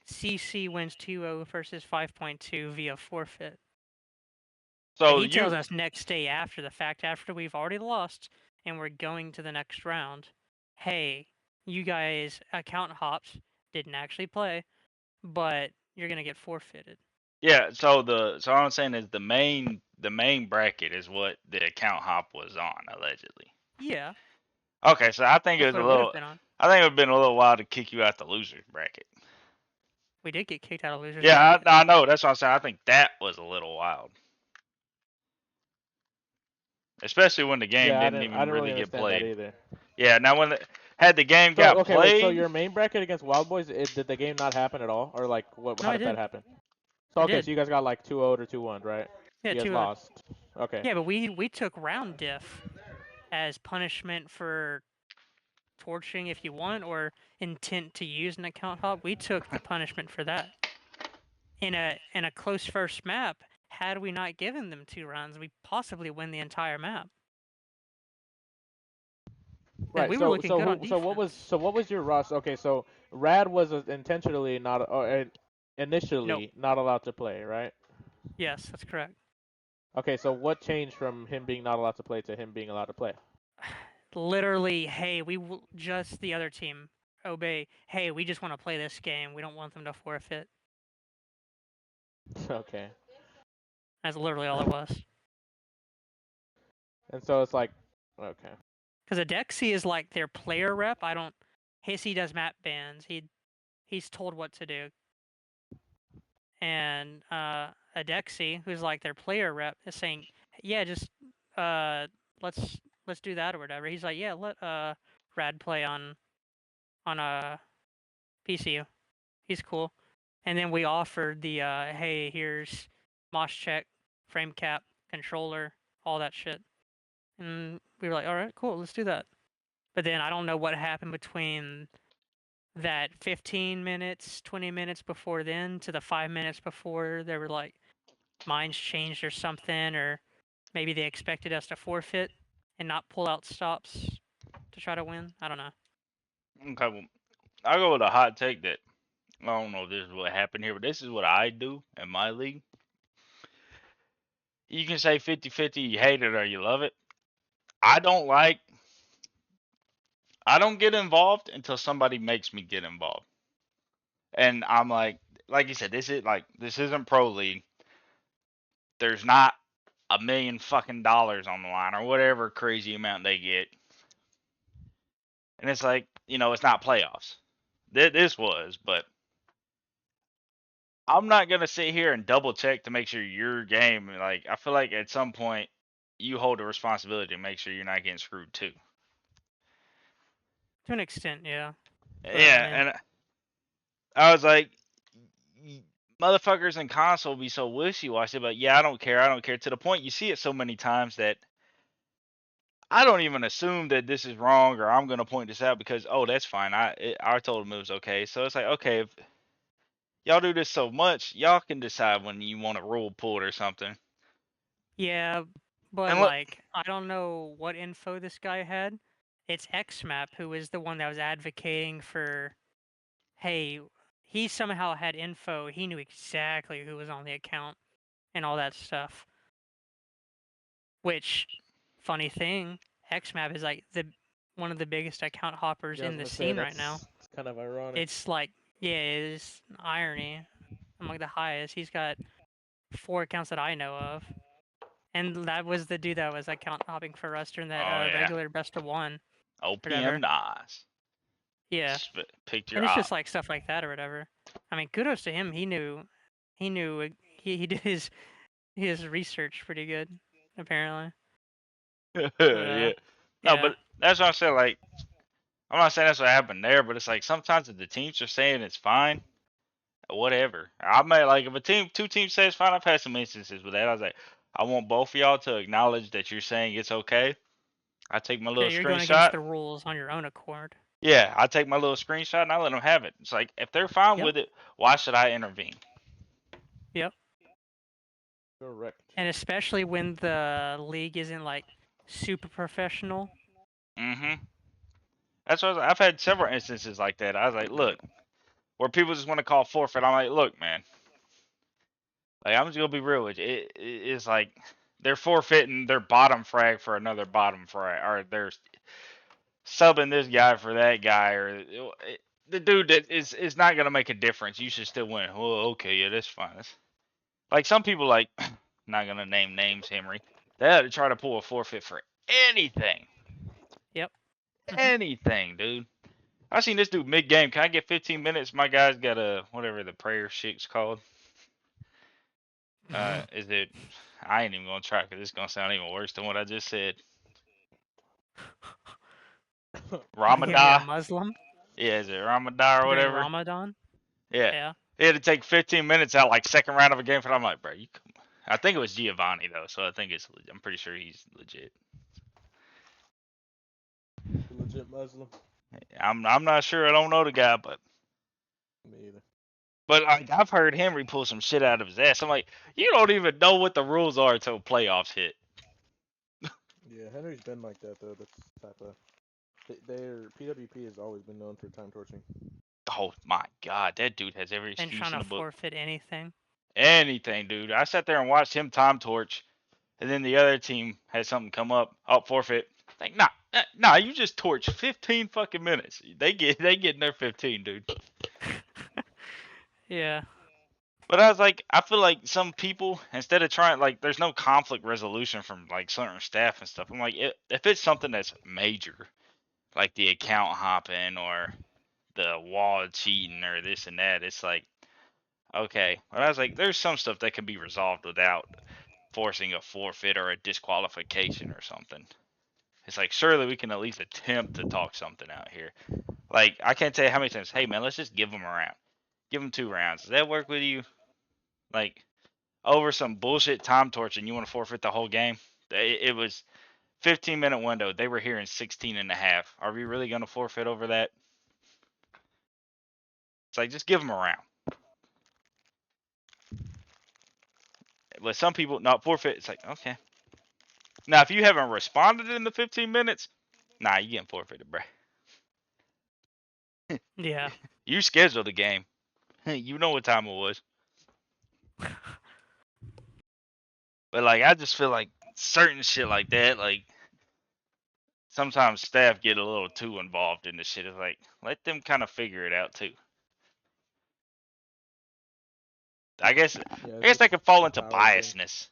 CC wins 2-0 versus 5.2 via forfeit. And So he tells you, us next day after the fact, after we've already lost and we're going to the next round, hey, you guys account hops didn't actually play, but you're gonna get forfeited. yeah. So what I'm saying is the main bracket is what the account hop was on allegedly. Yeah, Okay, so I think it that's was what a it would have little. been on. I think it would have been a little while to kick you out the losers bracket. We did get kicked out of losers Yeah, bracket. I know. That's what I'm saying. I think that was a little wild, especially when the game Yeah, didn't I even didn't really really get understand that played. either. Yeah. Now had the game So got okay, wait. So played, your main bracket against Wild Boys, did the game not happen at all, or like what? No, How I did that did. happen? So I okay, did. so you guys got like 2-0 or 2-1, right? Yeah, You guys 2-0. lost. Okay. Yeah, but we took round diff as punishment for torching if you want or intent to use an account hop. We took the punishment for that. In a close first map, had we not given them 2 rounds, we possibly win the entire map. Because Right. we were So looking so good on who defense. so what was your roster? Okay, so Rad was intentionally not or Nope. initially not allowed to play, right? Yes, that's correct. Okay, so what changed from him being not allowed to play to him being allowed to play? Literally, hey, just the other team obey. Hey, we just want to play this game. We don't want them to forfeit. Okay. That's literally all it was. And so it's like, okay. Because a Dexy is like their player rep. I don't. Hissy does map bans. He's told what to do. And a Dexy, who's like their player rep, is saying, yeah, just uh, let's do that or whatever. He's like, yeah, let Rad play on a PCU. He's cool. And then we offered the hey, here's mosh check, frame cap, controller, all that shit. And we were like, all right, cool, let's do that. But then I don't know what happened between that 15 minutes, 20 minutes before then to the 5 minutes before. They were like minds changed or something, or maybe they expected us to forfeit and not pull out stops to try to win. I don't know. Okay, well, I'll go with a hot take that I don't know if this is what happened here, but this is what I do in my league. You can say 50-50, you hate it or you love it. I don't get involved until somebody makes me get involved. And I'm like you said, this isn't pro league. There's not $1 million fucking dollars on the line or whatever crazy amount they get. And it's like, it's not playoffs. This was, but I'm not gonna sit here and double check to make sure your game. Like, I feel like at some point you hold a responsibility to make sure you're not getting screwed too. To an extent, yeah. But I Yeah, mean, and I was like, motherfuckers in console be so wishy-washy, but yeah, I don't care, to the point you see it so many times that I don't even assume that this is wrong or I'm gonna point this out because that's fine. I told him it was okay. So it's like, okay, if y'all do this so much, y'all can decide when you want a rule pulled or something. yeah, but And look, like, I don't know what info this guy had. It's XMap who is the one that was advocating for, hey, he somehow had info. He knew exactly who was on the account and all that stuff. Which, funny thing, XMap is like one of the biggest account hoppers Yeah, I was in the gonna say scene right now. it's kind of ironic. It's like, yeah, it is irony among the highest. He's got 4 accounts that I know of. And that was the dude that was account hopping for us during that oh yeah, regular best of one, OPM whatever. nice. Yeah, Picked and your it's op. just like stuff like that or whatever. I mean, kudos to him. He knew, he did his research pretty good, apparently. But Yeah. No, yeah, but that's what I said. Like, I'm not saying that's what happened there, but it's like sometimes if the teams are saying it's fine, whatever. I may like if two teams say it's fine. I've had some instances with that. I was like, I want both of y'all to acknowledge that you're saying it's okay. I take my yeah, little you're going against screenshot. the rules on your own accord. Yeah, I take my little screenshot and I let them have it. It's like if they're fine Yep, with it, why should I intervene? yep. Correct. And especially when the league isn't like super professional. Mm-hmm. That's what I've had several instances like that. I was like, look, where people just want to call forfeit. I'm like, look, man. Like, I'm just gonna be real with you. It's like they're forfeiting their bottom frag for another bottom frag, or they're subbing this guy for that guy, or the dude that is not gonna make a difference. You should still win. Well, okay, yeah, that's fine. Like some people, like not gonna name names, Henry. They had to try to pull a forfeit for anything, Yep. anything, dude. I seen this dude mid game. Can I get 15 minutes? My guy's got a whatever the prayer shit's called. Is it? I ain't even gonna try because it's gonna sound even worse than what I just said. Are you gonna be a Ramadan? Muslim Yeah, is it Ramadan or during whatever? Ramadan? Yeah. Yeah. He had to take 15 minutes out, like second round of a game. For I'm like, bro, you. I think it was Giovanni though, so I think I'm pretty sure he's legit. Legit Muslim. I'm not sure. I don't know the guy, but Me either. like I've heard Henry pull some shit out of his ass. I'm like, you don't even know what the rules are until playoffs hit. Yeah, Henry's been like that though. That's the type of. Their PWP has always been known for time torching. Oh my god, that dude has every And excuse trying in to the book. forfeit anything. Anything, dude. I sat there and watched him time torch, and then the other team had something come up. Oh, forfeit. Like, nah. You just torch 15 fucking minutes. They getting their 15, dude. Yeah. But I was like, I feel like some people, instead of trying, like, there's no conflict resolution from like certain staff and stuff. I'm like, if it's something that's major, like the account hopping or the wall cheating or this and that, it's like, okay. But I was like, there's some stuff that can be resolved without forcing a forfeit or a disqualification or something. It's like, surely we can at least attempt to talk something out here. Like, I can't tell you how many times, hey man, let's just give them a round. Give them 2 rounds. Does that work with you? Like, over some bullshit time torch and you want to forfeit the whole game? It was 15-minute window. They were here in 16 and a half. Are we really going to forfeit over that? It's like, just give them a round. But some people, not forfeit. It's like, okay. Now, if you haven't responded in the 15 minutes, nah, you getting forfeited, bro. Yeah. You scheduled the game. You know what time it was. But, like, I just feel like certain shit like that, like, sometimes staff get a little too involved in the shit. It's like, let them kind of figure it out, too. I guess Yeah, I it's guess just that could fall a into power thing. biasness.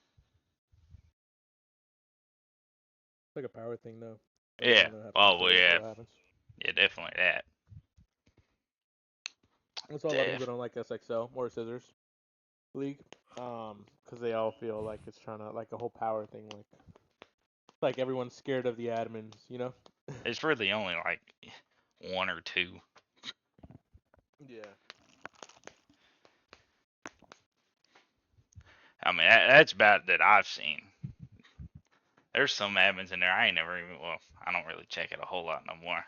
It's like a power thing, though. Like they Yeah. want to have Oh, well, control yeah. over what happens. Yeah, definitely that. That's why a lot of people don't like SXL or Scissors League, because they all feel like it's trying to like a whole power thing, like everyone's scared of the admins, you know? It's really only like one or two. Yeah. I mean, that's about that I've seen. There's some admins in there I ain't never even. Well, I don't really check it a whole lot no more.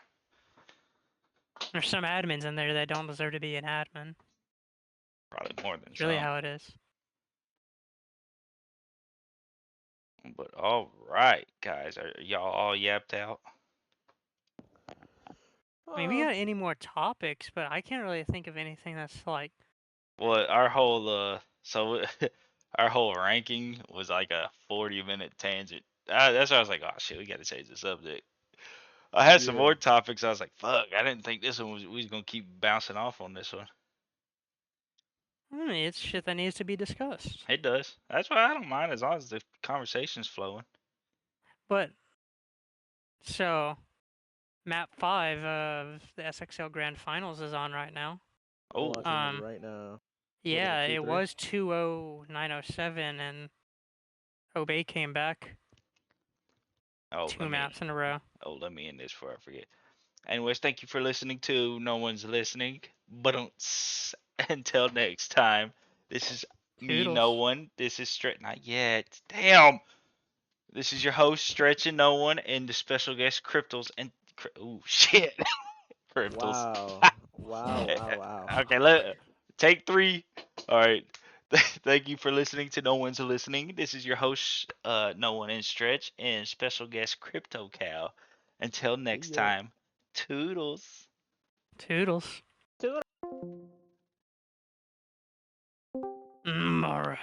There's some admins in there that don't deserve to be an admin. Probably more than It's really some. how it is. But all right, guys, are y'all all yapped out? I mean, we got any more topics, but I can't really think of anything that's like. Well, our whole our whole ranking was like a 40-minute tangent. That's why I was like, oh shit, we got to change the subject. I had some Yeah. more topics. I was like, fuck, I didn't think this one we was gonna keep bouncing off on this one. I mean, it's shit that needs to be discussed. It does. That's why I don't mind as long as the conversation's flowing. But so, map 5 of the SXL Grand Finals is on right now. I'm Oh, watching it right now. Yeah, What is it, it 2-3? was 20907, and Obey came back oh, 2 maps in a row. let me end this before I forget. Anyways, thank you for listening to No One's Listening. But until next time, this is me, Toodles. No One. This is Not yet. Damn. This is your host, Stretch and No One, and the special guest, Cryptos and. Ooh, shit. Cryptos. Wow. Wow. Okay, take 3. All right. Thank you for listening to No One's Listening. This is your host, No One and Stretch, and special guest, Kryptocal. Until next See ya. time, toodles. Toodles. Toodles. Alright.